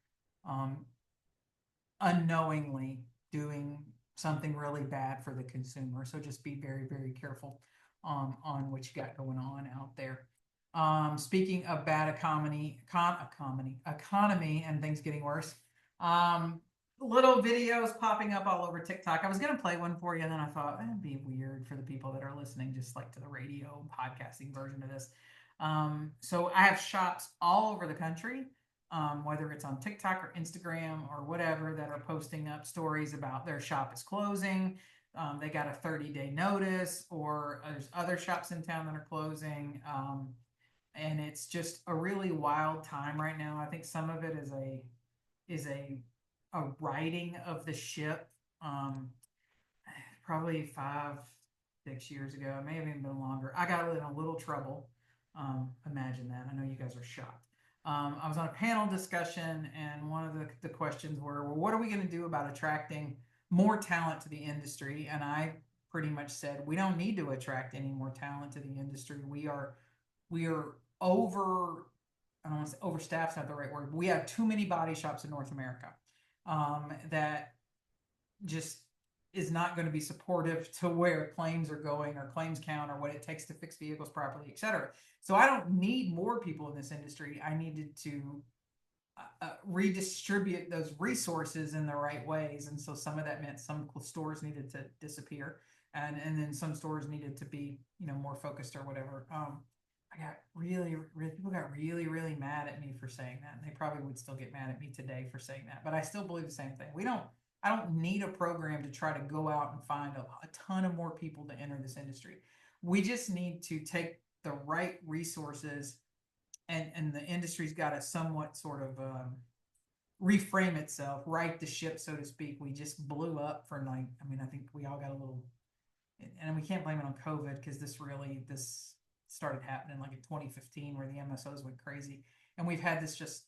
unknowingly doing something really bad for the consumer. So just be very, very careful on what you got going on out there. Speaking of bad economy and things getting worse, little videos popping up all over TikTok. I was going to play one for you, and then I thought it'd be weird for the people that are listening just like to the radio podcasting version of this. So I have shops all over the country, whether it's on TikTok or Instagram or whatever, that are posting up stories about their shop is closing. They got a 30-day notice, or there's other shops in town that are closing. And it's just a really wild time right now. I think some of it is a righting of the ship. Probably 5-6 years ago, it may have even been longer, I got in a little trouble. Imagine that. I know you guys are shocked. I was on a panel discussion, and one of the questions were, well, what are we going to do about attracting more talent to the industry? And I pretty much said, we don't need to attract any more talent to the industry. We are over, I don't want to say overstaffed's not the right word. We have too many body shops in North America that just is not going to be supportive to where claims are going, or claims count, or what it takes to fix vehicles properly, et cetera. So I don't need more people in this industry. I needed to redistribute those resources in the right ways. And so some of that meant some stores needed to disappear, and then some stores needed to be, more focused or whatever. I got people got really mad at me for saying that, and they probably would still get mad at me today for saying that. But I still believe the same thing. I don't need a program to try to go out and find a ton of more people to enter this industry. We just need to take the right resources, and the industry's got to somewhat sort of reframe itself, right the ship, so to speak. We just blew up for I think we all got a little, and we can't blame it on COVID, because this started happening like in 2015, where the MSOs went crazy, and we've had this just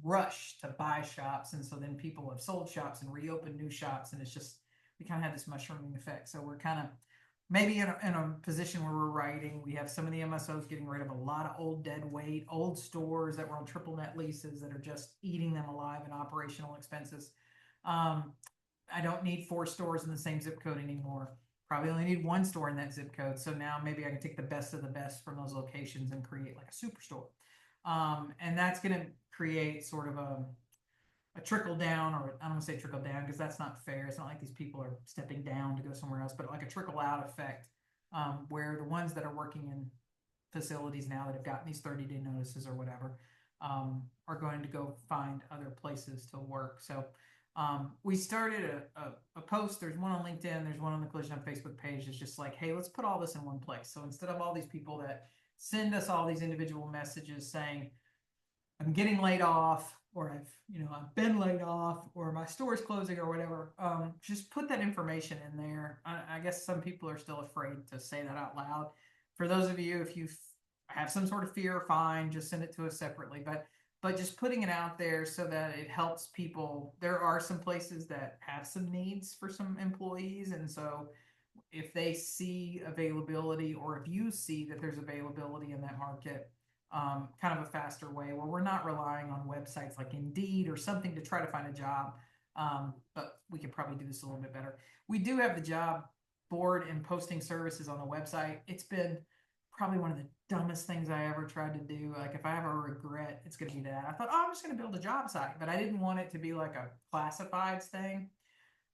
rush to buy shops, and so then people have sold shops and reopened new shops, and it's just, we kind of had this mushrooming effect. So we're kind of maybe in a position where we're writing. We have some of the MSOs getting rid of a lot of old dead weight, old stores that were on triple net leases that are just eating them alive in operational expenses. I don't need 4 stores in the same zip code anymore. Probably only need 1 store in that zip code. So now maybe I can take the best of the best from those locations and create like a superstore. And that's going to create sort of a trickle down, or I don't want to say trickle down because that's not fair. It's not like these people are stepping down to go somewhere else, but like a trickle out effect, where the ones that are working in facilities now that have gotten these 30-day notices or whatever, are going to go find other places to work. So we started a post. There's one on LinkedIn. There's one on the Collision on Facebook page. It's just like, hey, let's put all this in one place. So instead of all these people that send us all these individual messages saying, I'm getting laid off, or I've been laid off, or my store's closing, or whatever, just put that information in there. I guess some people are still afraid to say that out loud. For those of you, if you have some sort of fear, fine, just send it to us separately. But just putting it out there so that it helps people. There are some places that have some needs for some employees, and so if they see availability, or if you see that there's availability in that market, kind of a faster way where we're not relying on websites like Indeed or something to try to find a job. But we could probably do this a little bit better. We do have the job board and posting services on the website. It's been probably one of the dumbest things I ever tried to do. Like if I have a regret, it's going to be that. I thought, oh, I'm just going to build a job site, but I didn't want it to be like a classifieds thing.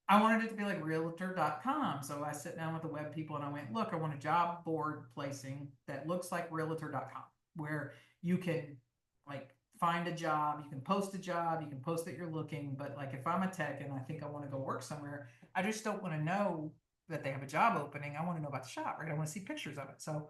I wanted it to be like realtor.com. So I sat down with the web people and I went, look, I want a job board placing that looks like realtor.com, where you can like find a job, you can post a job, you can post that you're looking. But like if I'm a tech and I think I want to go work somewhere, I just don't want to know that they have a job opening. I want to know about the shop, right? I want to see pictures of it. So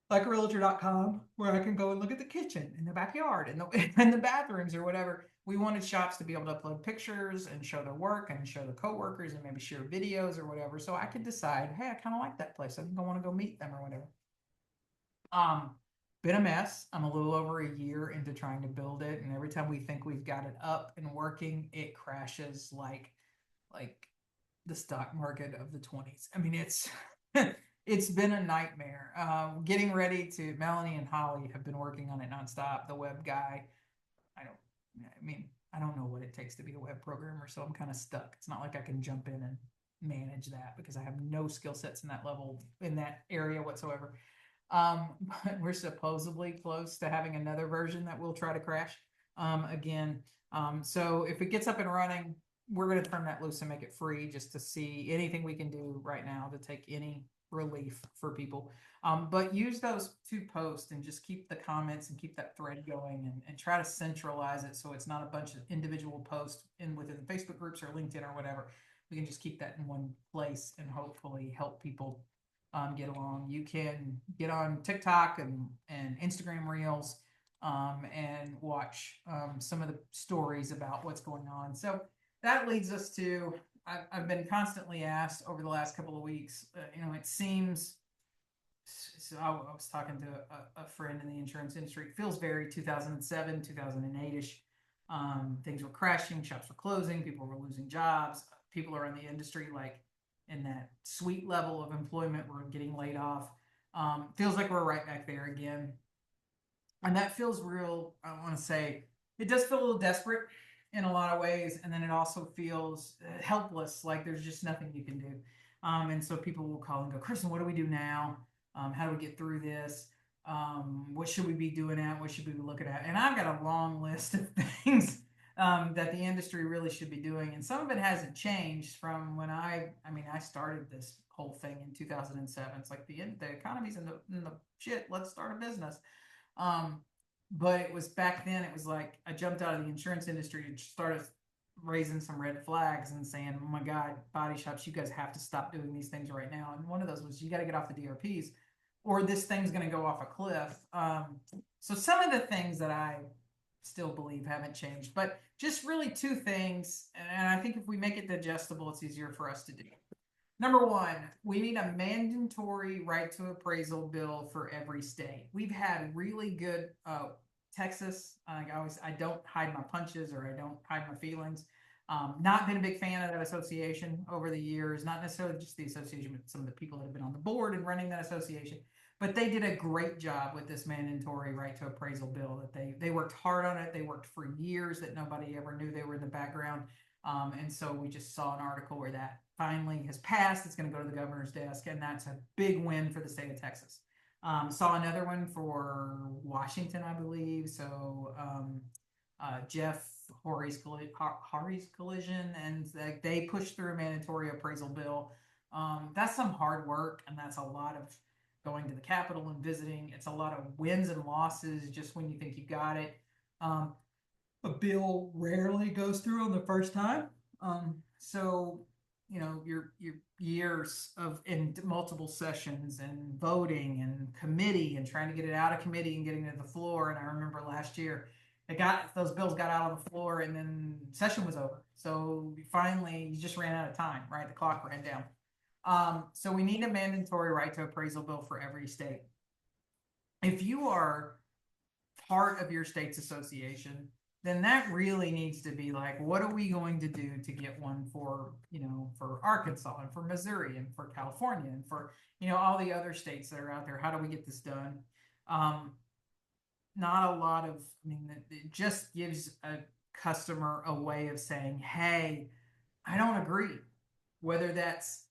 like realtor.com, where I can go and look at the kitchen and the backyard and the and the bathrooms or whatever. We wanted shops to be able to upload pictures and show their work and show the coworkers and maybe share videos or whatever. So I could decide, hey, I kind of like that place. I think I want to go meet them or whatever. Been a mess. I'm a little over a year into trying to build it, and every time we think we've got it up and working, it crashes like the stock market of the 20s. I mean, it's it's been a nightmare. Getting ready to Melanie and Holly have been working on it nonstop. The web guy, I don't, I mean, I don't know what it takes to be a web programmer, so I'm kind of stuck. It's not like I can jump in and manage that because I have no skill sets in that level in that area whatsoever. But we're supposedly close to having another version that we'll try to crash again. So if it gets up and running, we're going to turn that loose and make it free just to see anything we can do right now to take any relief for people. But use those two posts and just keep the comments and keep that thread going and try to centralize it so it's not a bunch of individual posts within Facebook groups or LinkedIn or whatever. We can just keep that in one place and hopefully help people get along. You can get on TikTok and Instagram Reels and watch some of the stories about what's going on. So that leads us to I've been constantly asked over the last couple of weeks. It seems. So I was talking to a friend in the insurance industry. It feels very 2007, 2008ish. Things were crashing, shops were closing, people were losing jobs. People around the industry, like in that sweet level of employment, were getting laid off. Feels like we're right back there again. And that feels real. I want to say it does feel a little desperate in a lot of ways. And then it also feels helpless, like there's just nothing you can do. And so people will call and go, Kristen, what do we do now? How do we get through this? What should we be doing at? What should we be looking at? And I've got a long list of things that the industry really should be doing. And some of it hasn't changed from when I started this whole thing in 2007. It's like the economy's in the shit. Let's start a business. But it was back then, it was like I jumped out of the insurance industry and started raising some red flags and saying, oh my God, body shops, you guys have to stop doing these things right now. And one of those was you got to get off the DRPs or this thing's going to go off a cliff. So some of the things that I still believe haven't changed, but just really two things. And I think if we make it digestible, it's easier for us to do. Number one, we need a mandatory right to appraisal bill for every state. We've had really good Texas. I don't hide my punches or I don't hide my feelings. Not been a big fan of that association over the years, not necessarily just the association, but some of the people that have been on the board and running that association. But they did a great job with this mandatory right to appraisal bill. That they worked hard on it. They worked for years that nobody ever knew they were in the background. And so we just saw an article where that finally has passed. It's going to go to the governor's desk, and that's a big win for the state of Texas. Saw another one for Washington, I believe. So Jeff Horry's collision, and they pushed through a mandatory appraisal bill. That's some hard work, and that's a lot of going to the Capitol and visiting. It's a lot of wins and losses just when you think you got it. A bill rarely goes through on the first time. So your years of in multiple sessions and voting and committee and trying to get it out of committee and getting it to the floor. And I remember last year those bills got out on the floor and then session was over. So finally you just ran out of time, right? The clock ran down. So we need a mandatory right to appraisal bill for every state. If you are part of your state's association, then that really needs to be like, what are we going to do to get one for Arkansas and for Missouri and for California and for, all the other states that are out there? How do we get this done? not a lot of, I mean, it just gives a customer a way of saying, hey, I don't agree. Whether that's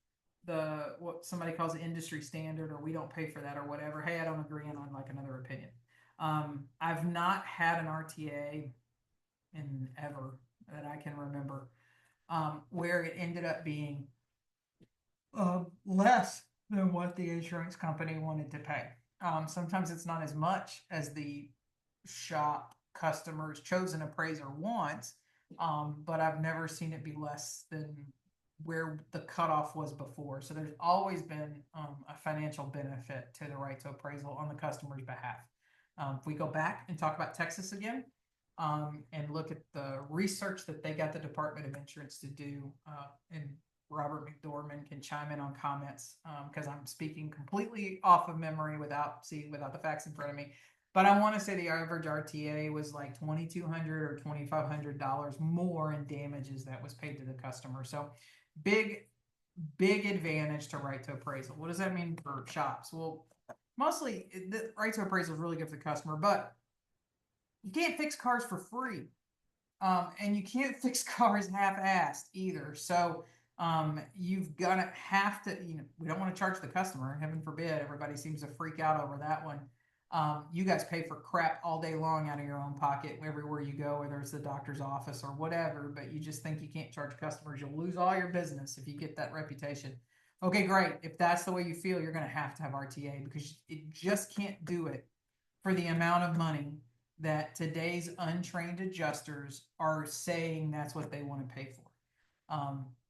what somebody calls the industry standard, or we don't pay for that, or whatever. Hey, I don't agree, and I'd like another opinion. I've not had an RTA in ever that I can remember where it ended up being less than what the insurance company wanted to pay. Sometimes it's not as much as the shop customer's chosen appraiser wants, but I've never seen it be less than where the cutoff was before. So there's always been a financial benefit to the right to appraisal on the customer's behalf. If we go back and talk about Texas again, and look at the research that they got the Department of Insurance to do, and Robert McDormand can chime in on comments because I'm speaking completely off of memory without the facts in front of me. But I want to say the average RTA was like $2,200 or $2,500 more in damages that was paid to the customer. So big advantage to right to appraisal. What does that mean for shops? Well, mostly the right to appraisal is really good for the customer, but you can't fix cars for free. And you can't fix cars half-assed either. So you've gonna have to, we don't want to charge the customer, heaven forbid. Everybody seems to freak out over that one. You guys pay for crap all day long out of your own pocket everywhere you go, whether it's the doctor's office or whatever, but you just think you can't charge customers. You'll lose all your business if you get that reputation. Okay, great. If that's the way you feel, you're going to have RTA, because it just can't do it for the amount of money that today's untrained adjusters are saying that's what they want to pay for.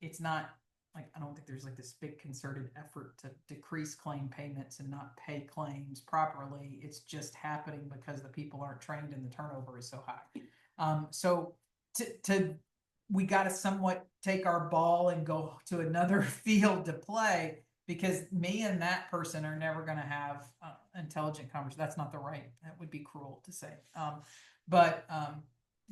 It's not like, I don't think there's like this big concerted effort to decrease claim payments and not pay claims properly. It's just happening because the people aren't trained and the turnover is so high. So we got to somewhat take our ball and go to another field to play, because me and that person are never going to have intelligent conversation. That's not the right, that would be cruel to say. But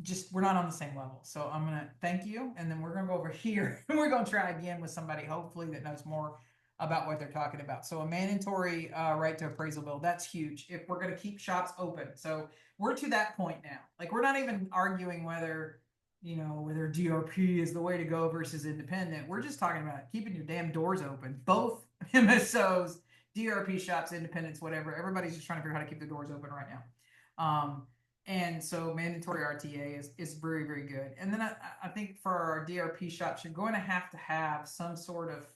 just, we're not on the same level. So I'm going to thank you. And then we're going to go over here and we're going to try again with somebody, hopefully, that knows more about what they're talking about. So a mandatory right to appraisal bill, that's huge if we're going to keep shops open. So we're to that point now. Like, we're not even arguing whether DRP is the way to go versus independent. We're just talking about keeping your damn doors open. Both MSOs, DRP shops, independents, whatever. Everybody's just trying to figure out how to keep the doors open right now. And so mandatory RTA is very, very good. And then I think for our DRP shops, you're going to have some sort of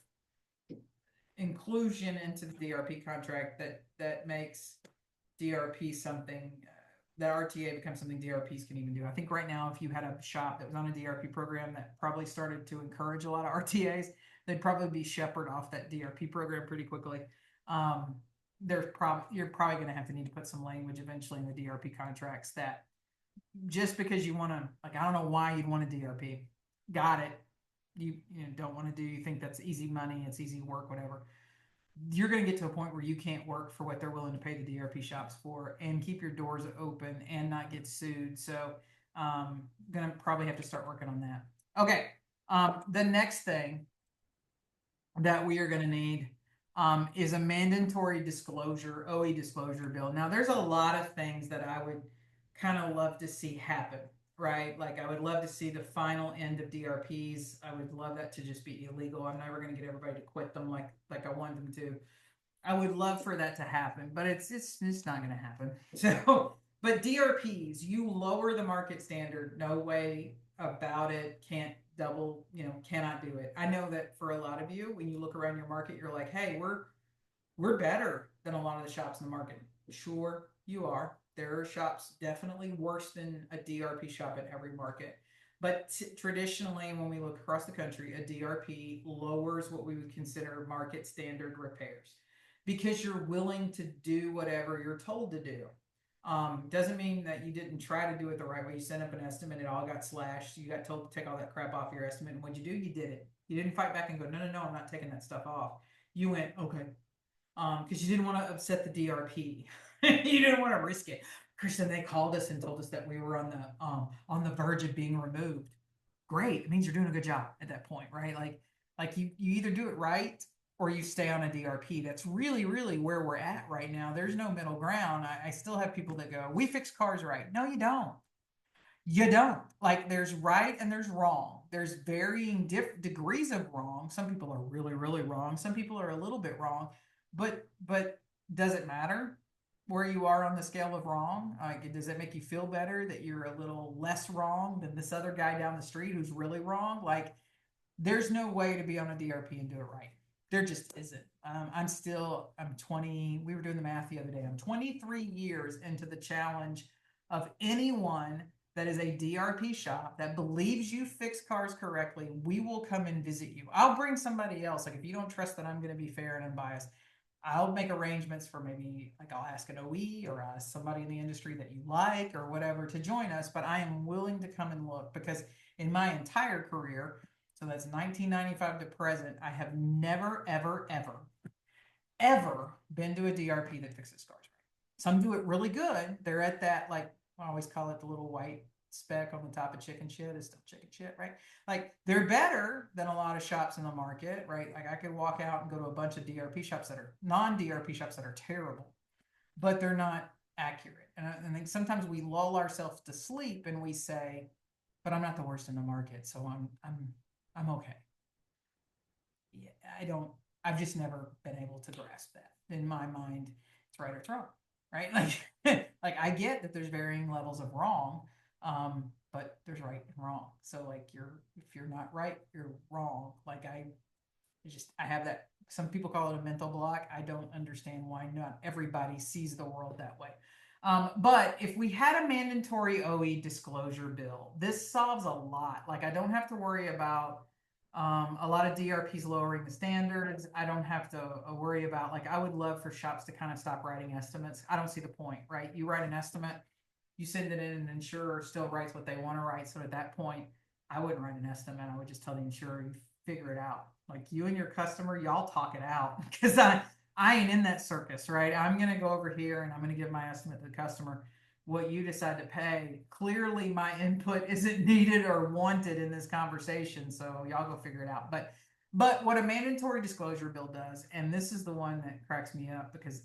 inclusion into the DRP contract that makes DRP something, that RTA becomes something DRPs can even do. I think right now, if you had a shop that was on a DRP program that probably started to encourage a lot of RTAs, they'd probably be shepherded off that DRP program pretty quickly. You're probably going to have to need to put some language eventually in the DRP contracts that just because you want to, like, I don't know why you'd want a DRP. Got it. You don't want to do, you think that's easy money, it's easy work, whatever. You're going to get to a point where you can't work for what they're willing to pay the DRP shops for and keep your doors open and not get sued. So going to probably have to start working on that. Okay. The next thing that we are going to need is a mandatory disclosure, OE disclosure bill. Now, there's a lot of things that I would kind of love to see happen, right? Like, I would love to see the final end of DRPs. I would love that to just be illegal. I'm never going to get everybody to quit them like I want them to. I would love for that to happen, but it's not going to happen. So, but DRPs, you lower the market standard, no way about it. Can't double, cannot do it. I know that for a lot of you, when you look around your market, you're like, hey, we're better than a lot of the shops in the market. Sure, you are. There are shops definitely worse than a DRP shop in every market. But traditionally, when we look across the country, a DRP lowers what we would consider market standard repairs, because you're willing to do whatever you're told to do. Doesn't mean that you didn't try to do it the right way. You sent up an estimate, it all got slashed. You got told to take all that crap off your estimate. And what'd you do? You did it. You didn't fight back and go, no, I'm not taking that stuff off. You went, okay. Because you didn't want to upset the DRP. You didn't want to risk it. Christian, they called us and told us that we were on the verge of being removed. Great. It means you're doing a good job at that point, right? Like you either do it right or you stay on a DRP. That's really, really where we're at right now. There's no middle ground. I still have people that go, we fix cars right. No, you don't. You don't. Like, there's right and there's wrong. There's varying degrees of wrong. Some people are really, really wrong. Some people are a little bit wrong. But does it matter where you are on the scale of wrong? Like, does it make you feel better that you're a little less wrong than this other guy down the street who's really wrong? Like, there's no way to be on a DRP and do it right. There just isn't. I'm 20. We were doing the math the other day. I'm 23 years into the challenge of anyone that is a DRP shop that believes you fix cars correctly. We will come and visit you. I'll bring somebody else. Like, if you don't trust that I'm going to be fair and unbiased, I'll make arrangements for maybe, like, I'll ask an OE or ask somebody in the industry that you like or whatever to join us. But I am willing to come and look, because in my entire career, so that's 1995 to present, I have never, ever, ever, ever been to a DRP that fixes cars right. Some do it really good. They're at that, like, I always call it the little white speck on the top of chicken shit is still chicken shit, right? Like, they're better than a lot of shops in the market, right? Like, I could walk out and go to a bunch of DRP shops that are non-DRP shops that are terrible, but they're not accurate. And I think sometimes we lull ourselves to sleep and we say, but I'm not the worst in the market, so I'm okay. Yeah, I've just never been able to grasp that. In my mind, it's right or it's wrong, right? Like, like, I get that there's varying levels of wrong, but there's right and wrong. So, like, if you're not right, you're wrong. Like, I have that. Some people call it a mental block. I don't understand why not everybody sees the world that way. But if we had a mandatory OE disclosure bill, this solves a lot. Like, I don't have to worry about a lot of DRPs lowering the standards. I don't have to worry about, like, I would love for shops to kind of stop writing estimates. I don't see the point, right? You write an estimate, you send it in, and an insurer still writes what they want to write. So at that point, I wouldn't write an estimate. I would just tell the insurer, you figure it out. Like, you and your customer, y'all talk it out, because I ain't in that circus, right? I'm going to go over here and I'm going to give my estimate to the customer. What you decide to pay, clearly my input isn't needed or wanted in this conversation, so y'all go figure it out. But what a mandatory disclosure bill does, and this is the one that cracks me up, because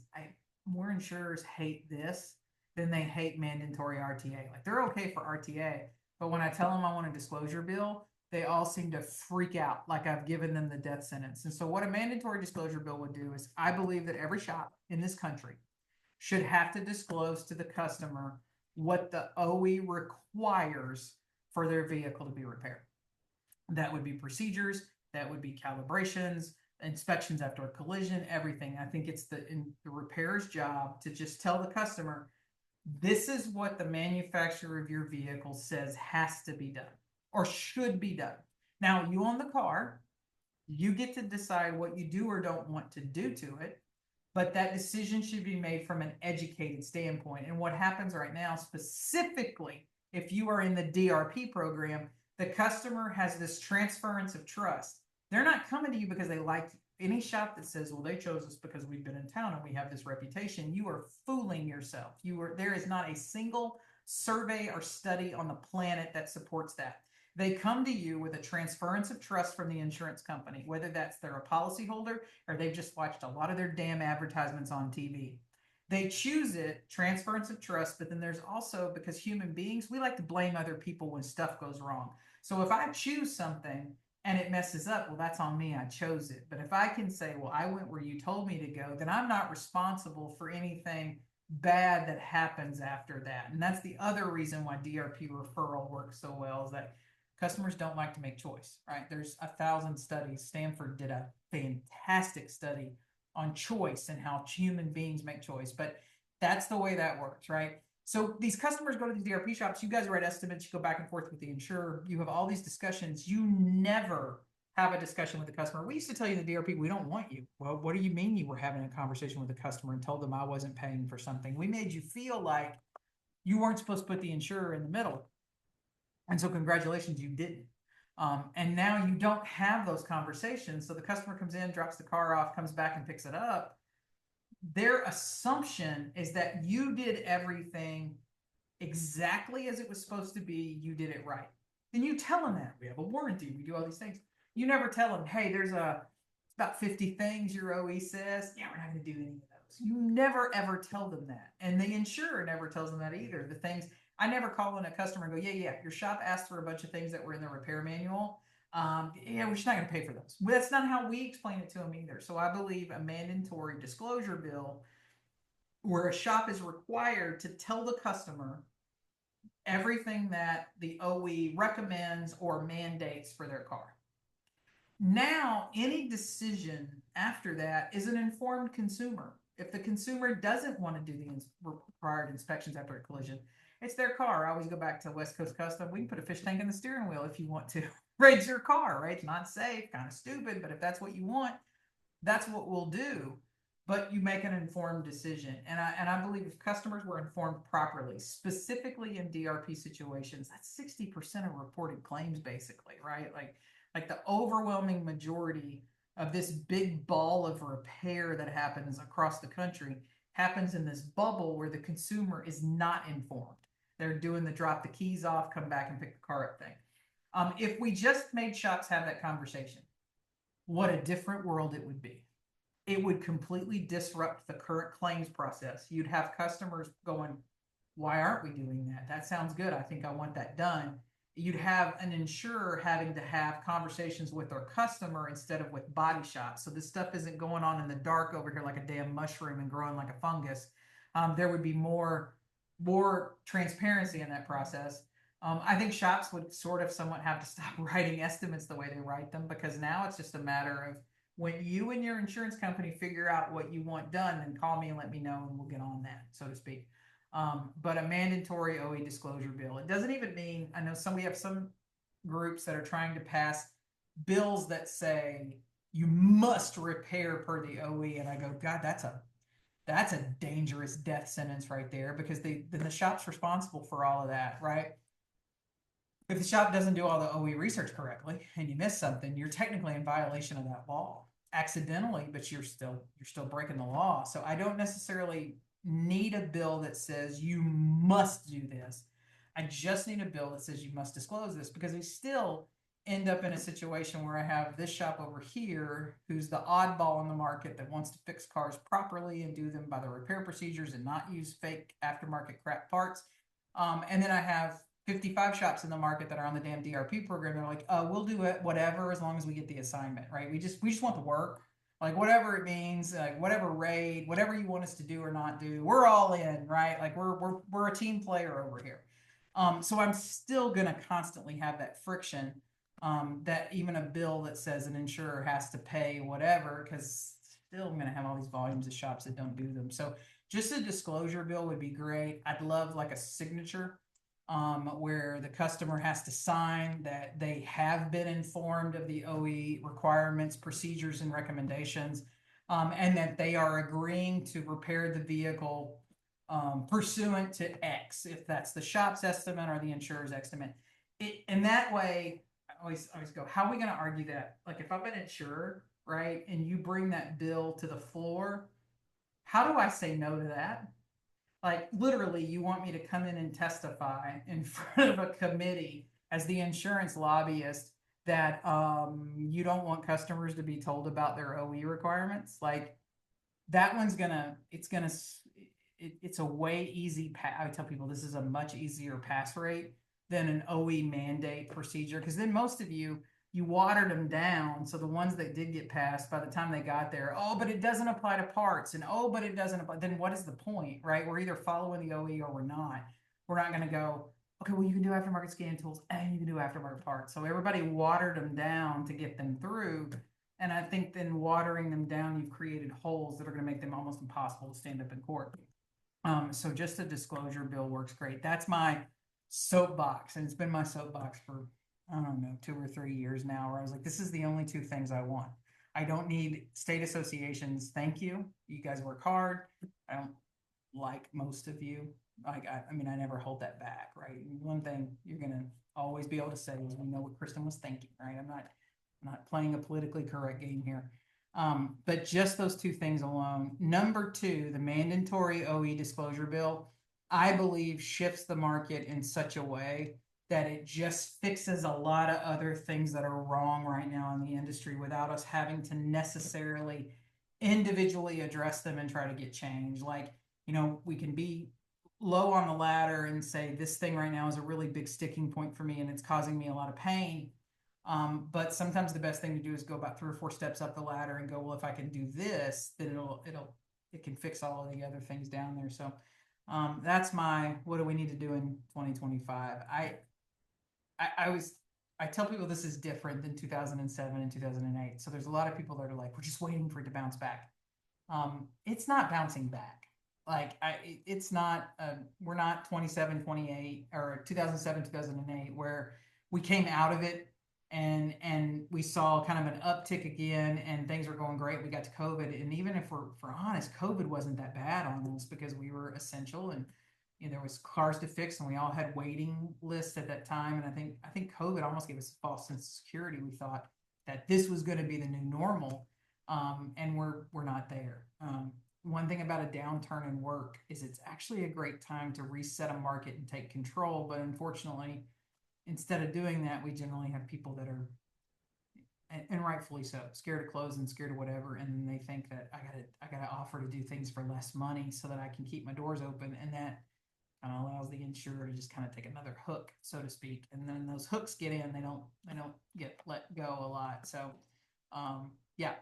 more insurers hate this than they hate mandatory RTA. Like, they're okay for RTA, but when I tell them I want a disclosure bill, they all seem to freak out like I've given them the death sentence. And so what a mandatory disclosure bill would do is, I believe that every shop in this country should have to disclose to the customer what the OE requires for their vehicle to be repaired. That would be procedures, that would be calibrations, inspections after a collision, everything. I think it's the repairer's job to just tell the customer, this is what the manufacturer of your vehicle says has to be done or should be done. Now, you own the car, you get to decide what you do or don't want to do to it, but that decision should be made from an educated standpoint. And what happens right now, specifically if you are in the DRP program, the customer has this transference of trust. They're not coming to you because they like you. Any shop that says, well, they chose us because we've been in town and we have this reputation, you are fooling yourself. There is not a single survey or study on the planet that supports that. They come to you with a transference of trust from the insurance company, whether that's they're a policyholder or they've just watched a lot of their damn advertisements on TV. They choose it, transference of trust, but then there's also, because human beings, we like to blame other people when stuff goes wrong. So if I choose something and it messes up, well, that's on me, I chose it. But if I can say, well, I went where you told me to go, then I'm not responsible for anything bad that happens after that. And that's the other reason why DRP referral works so well, is that customers don't like to make choice, right? There's 1,000 studies. Stanford did a fantastic study on choice and how human beings make choice, but that's the way that works, right? So these customers go to these DRP shops, you guys write estimates, you go back and forth with the insurer, you have all these discussions, you never have a discussion with the customer. We used to tell you in the DRP, we don't want you. Well, what do you mean you were having a conversation with the customer and told them I wasn't paying for something? We made you feel like you weren't supposed to put the insurer in the middle. And so congratulations, you didn't. And now you don't have those conversations. So the customer comes in, drops the car off, comes back and picks it up. Their assumption is that you did everything exactly as it was supposed to be. You did it right. Then you tell them that we have a warranty, we do all these things. You never tell them, hey, there's a about 50 things your OE says, yeah, we're not going to do any of those. You never ever tell them that. And the insurer never tells them that either. The things, I never call in a customer and go, yeah, your shop asked for a bunch of things that were in the repair manual. Yeah, we're just not going to pay for those. But that's not how we explain it to them either. So I believe a mandatory disclosure bill where a shop is required to tell the customer everything that the OE recommends or mandates for their car. Now, any decision after that is an informed consumer. If the consumer doesn't want to do the required inspections after a collision, it's their car. I always go back to West Coast Custom. We can put a fish tank in the steering wheel if you want to raise your car, right? It's not safe, kind of stupid, but if that's what you want, that's what we'll do. But you make an informed decision. And I believe if customers were informed properly, specifically in DRP situations, that's 60% of reported claims basically, right? Like the overwhelming majority of this big ball of repair that happens across the country happens in this bubble where the consumer is not informed. They're doing the drop the keys off, come back and pick the car up thing. If we just made shops have that conversation, what a different world it would be. It would completely disrupt the current claims process. You'd have customers going, why aren't we doing that? That sounds good. I think I want that done. You'd have an insurer having to have conversations with their customer instead of with body shops. So this stuff isn't going on in the dark over here like a damn mushroom and growing like a fungus. There would be more transparency in that process. I think shops would sort of somewhat have to stop writing estimates the way they write them, because now it's just a matter of when you and your insurance company figure out what you want done, then call me and let me know and we'll get on that, so to speak. But a mandatory OE disclosure bill, it doesn't even mean, I know we have some groups that are trying to pass bills that say you must repair per the OE. And I go, God, that's a dangerous death sentence right there, because then the shop's responsible for all of that, right? If the shop doesn't do all the OE research correctly and you miss something, you're technically in violation of that law accidentally, but you're still breaking the law. So I don't necessarily need a bill that says you must do this. I just need a bill that says you must disclose this, because we still end up in a situation where I have this shop over here who's the oddball in the market that wants to fix cars properly and do them by the repair procedures and not use fake aftermarket crap parts. And then I have 55 shops in the market that are on the damn DRP program. They're like, we'll do it, whatever, as long as we get the assignment, right? We just want the work, like whatever it means, like whatever raid, whatever you want us to do or not do, we're all in, right? Like we're a team player over here. So I'm still gonna constantly have that friction, that even a bill that says an insurer has to pay whatever, because still I'm gonna have all these volumes of shops that don't do them. So just a disclosure bill would be great. I'd love like a signature, where the customer has to sign that they have been informed of the OE requirements, procedures, and recommendations, and that they are agreeing to repair the vehicle pursuant to X, if that's the shop's estimate or the insurer's estimate. And that way, I always go, how are we going to argue that? Like if I'm an insurer, right, and you bring that bill to the floor, how do I say no to that? Like literally, you want me to come in and testify in front of a committee as the insurance lobbyist that you don't want customers to be told about their OE requirements? Like that one's it's a way easy I tell people this is a much easier pass rate than an OE mandate procedure, because then most of you watered them down. So the ones that did get passed, by the time they got there, oh, but it doesn't apply to parts, and oh, but it doesn't apply. Then what is the point, right? We're either following the OE or we're not. We're not going to go, okay, well, you can do aftermarket scan tools and you can do aftermarket parts. So everybody watered them down to get them through. And I think then watering them down, you've created holes that are going to make them almost impossible to stand up in court. So just a disclosure bill works great. That's my soapbox, and it's been my soapbox for, I don't know, 2 or 3 years now, where I was like, this is the only 2 things I want. I don't need state associations. Thank you. You guys work hard. I don't like most of you. Like, I mean, I never hold that back, right? One thing you're going to always be able to say is, we know what Kristen was thinking, right? I'm not playing a politically correct game here. But just those 2 things alone. Number 2, the mandatory OE disclosure bill, I believe shifts the market in such a way that it just fixes a lot of other things that are wrong right now in the industry without us having to necessarily individually address them and try to get change. Like, we can be low on the ladder and say, this thing right now is a really big sticking point for me and it's causing me a lot of pain. But sometimes the best thing to do is go about 3 or 4 steps up the ladder and go, well, if I can do this, then it can fix all of the other things down there. So that's what do we need to do in 2025? I tell people this is different than 2007 and 2008. So there's a lot of people that are like, we're just waiting for it to bounce back. It's not bouncing back. Like it's not, we're not 27, 28 or 2007, 2008, where we came out of it and we saw kind of an uptick again and things were going great. We got to COVID. And even if we're honest, COVID wasn't that bad on us because we were essential and there was cars to fix and we all had waiting lists at that time. And I think COVID almost gave us a false sense of security. We thought that this was going to be the new normal. And we're not there. One thing about a downturn in work is it's actually a great time to reset a market and take control. But unfortunately, instead of doing that, we generally have people that are, and rightfully so, scared to close and scared of whatever. And then they think that I gotta offer to do things for less money so that I can keep my doors open. And that kind of allows the insurer to just kind of take another hook, so to speak. And then those hooks get in, they don't get let go a lot. So, yeah,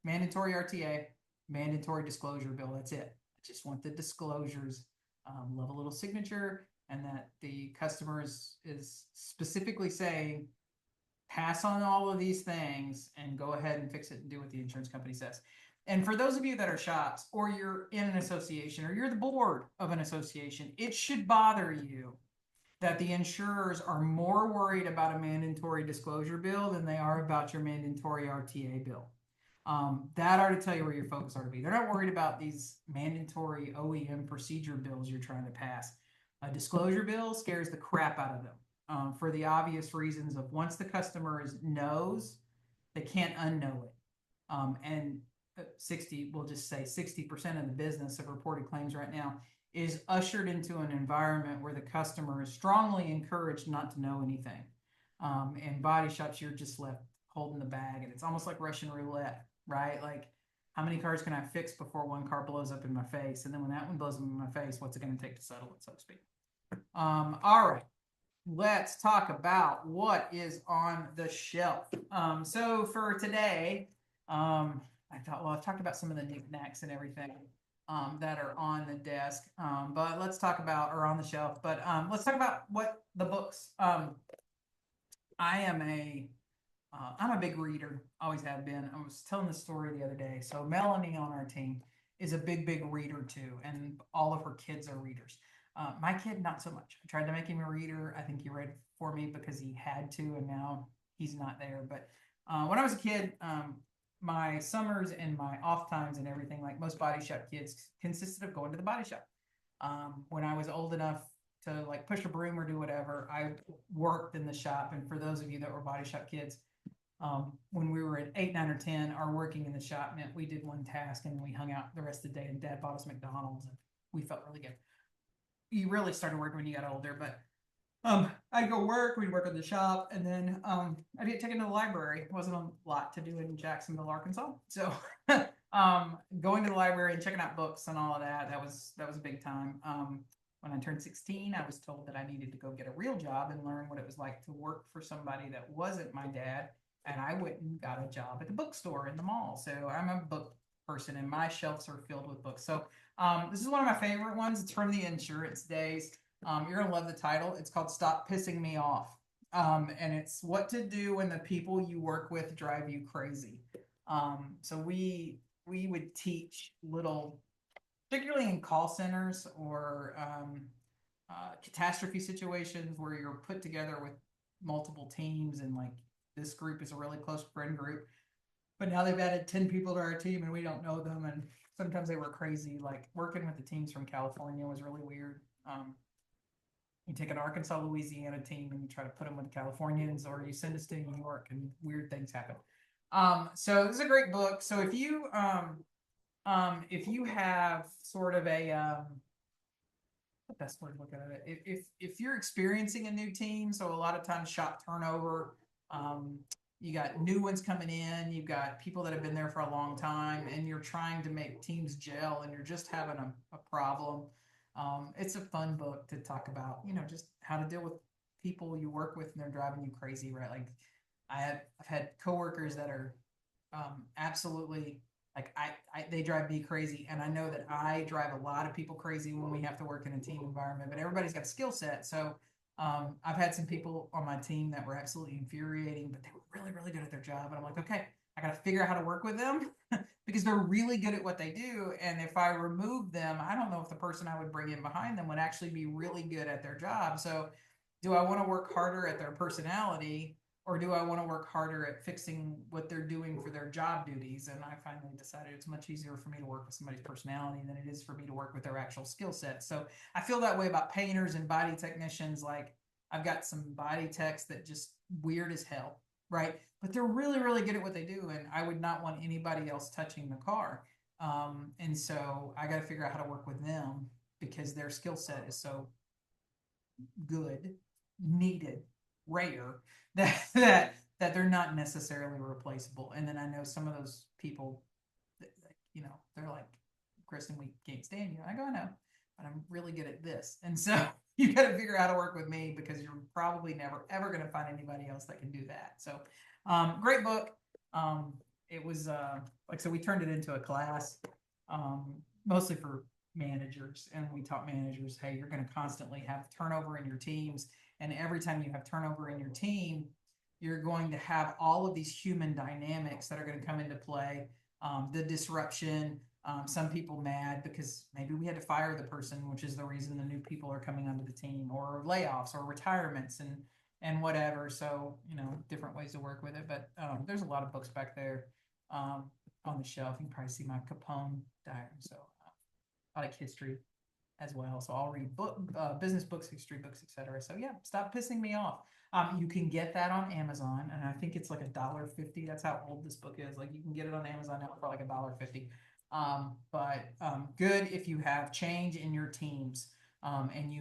mandatory RTA, mandatory disclosure bill. That's it. I just want the disclosures, love a little signature, and that the customer is specifically saying, pass on all of these things and go ahead and fix it and do what the insurance company says. And for those of you that are shops or you're in an association or you're the board of an association, it should bother you that the insurers are more worried about a mandatory disclosure bill than they are about your mandatory RTA bill. That ought to tell you where your focus ought to be. They're not worried about these mandatory OEM procedure bills you're trying to pass. A disclosure bill scares the crap out of them for the obvious reasons of once the customer knows, they can't unknow it. And 60, we'll just say 60% of the business of reported claims right now is ushered into an environment where the customer is strongly encouraged not to know anything. In body shops, you're just left holding the bag, and it's almost like Russian roulette, right? Like, how many cars can I fix before one car blows up in my face? And then when that one blows up in my face, what's it going to take to settle it, so to speak? All right, let's talk about what is on the shelf. So for today, I thought, well, I've talked about some of the knickknacks and everything that are on the desk, but let's talk about, or on the shelf, but let's talk about what the books. I'm a big reader, always have been. I was telling this story the other day. So Melanie on our team is a big reader too, and all of her kids are readers. My kid, not so much. I tried to make him a reader. I think he read for me because he had to, and now he's not there. But when I was a kid, my summers and my off times and everything, like most body shop kids, consisted of going to the body shop. When I was old enough to like push a broom or do whatever, I worked in the shop. And for those of you that were body shop kids, when we were at 8, 9, or 10, our working in the shop meant we did one task and we hung out the rest of the day, and Dad bought us McDonald's and we felt really good. You really started working when you got older, but I'd go work, we'd work at the shop, and then I'd get taken to the library. It wasn't a lot to do in Jacksonville, Arkansas. So going to the library and checking out books and all of that, that was a big time. When I turned 16, I was told that I needed to go get a real job and learn what it was like to work for somebody that wasn't my dad. And I went and got a job at the bookstore in the mall. So I'm a book person and my shelves are filled with books. So this is one of my favorite ones. It's from the insurance days. You're going to love the title. It's called Stop Pissing Me Off. And it's what to do when the people you work with drive you crazy. So we would teach little, particularly in call centers or catastrophe situations where you're put together with multiple teams and like this group is a really close friend group. But now they've added 10 people to our team and we don't know them. And sometimes they were crazy. Like working with the teams from California was really weird. You take an Arkansas, Louisiana team and you try to put them with Californians, or you send us to New York and weird things happen. So this is a great book. So if you have sort of a the best way to look at it. If you're experiencing a new team, so a lot of times shop turnover, um, you got new ones coming in, you've got people that have been there for a long time, and you're trying to make teams gel, and you're just having a problem. It's a fun book to talk about, just how to deal with people you work with and they're driving you crazy, right? Like I've had coworkers that are absolutely like they drive me crazy, and I know that I drive a lot of people crazy when we have to work in a team environment. But everybody's got a skill set, so I've had some people on my team that were absolutely infuriating, but they were really really good at their job, and I'm like, okay, I got to figure out how to work with them because they're really good at what they do, and if I remove them, I don't know if the person I would bring in behind them would actually be really good at their job. So, do I want to work harder at their personality? Or do I want to work harder at fixing what they're doing for their job duties? And I finally decided it's much easier for me to work with somebody's personality than it is for me to work with their actual skill set. So I feel that way about painters and body technicians. Like I've got some body techs that just weird as hell, right? But they're really, really good at what they do. And I would not want anybody else touching the car. And so I got to figure out how to work with them because their skill set is so good, needed, rare that they're not necessarily replaceable. And then I know some of those people, that, they're like, Kristen, we can't stand you. I go, I know, but I'm really good at this. And so you got to figure out how to work with me because you're probably never ever going to find anybody else that can do that. So, great book. It was like so we turned it into a class, mostly for managers, and we taught managers, hey, you're going to constantly have turnover in your teams, and every time you have turnover in your team, you're going to have all of these human dynamics that are going to come into play. The disruption, some people mad because maybe we had to fire the person, which is the reason the new people are coming onto the team, or layoffs or retirements and whatever. So different ways to work with it, but there's a lot of books back there on the shelf. You can probably see my Capone diagram. So I like history as well. So I'll read business books, history books, etc. So yeah, stop pissing me off. You can get that on Amazon, and I think it's like $1.50. That's how old this book is. Like you can get it on Amazon now for like $1.50. But good if you have change in your teams. And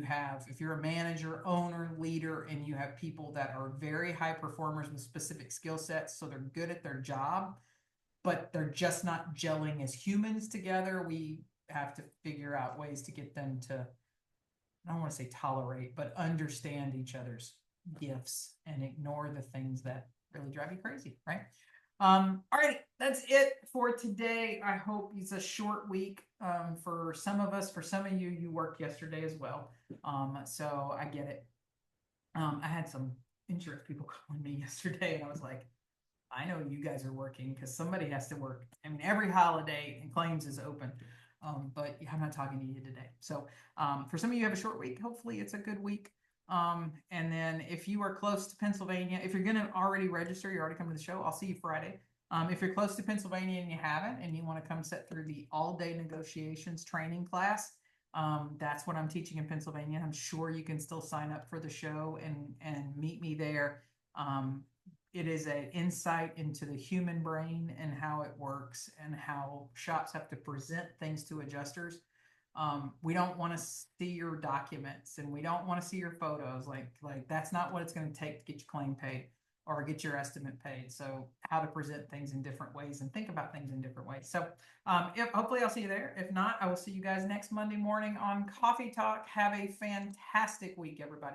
if you're a manager, owner, leader, and you have people that are very high performers with specific skill sets, so they're good at their job, but they're just not gelling as humans together. We have to figure out ways to get them to, I don't want to say tolerate, but understand each other's gifts and ignore the things that really drive you crazy, right? All right, that's it for today. I hope it's a short week for some of us. For some of you, you worked yesterday as well. So I get it. I had some insurance people calling me yesterday, and I was like, I know you guys are working because somebody has to work. I mean, every holiday and claims is open. But I'm not talking to you today. So for some of you have a short week, hopefully it's a good week. And then if you are close to Pennsylvania, if you're going to already register, you're already coming to the show, I'll see you Friday. If you're close to Pennsylvania and you haven't, and you want to come sit through the all-day negotiations training class, that's what I'm teaching in Pennsylvania. I'm sure you can still sign up for the show and meet me there. It is an insight into the human brain and how it works and how shops have to present things to adjusters. We don't want to see your documents and we don't want to see your photos. Like that's not what it's going to take to get your claim paid or get your estimate paid. So how to present things in different ways and think about things in different ways. So hopefully I'll see you there. If not, I will see you guys next Monday morning on Coffee Talk. Have a fantastic week, everybody.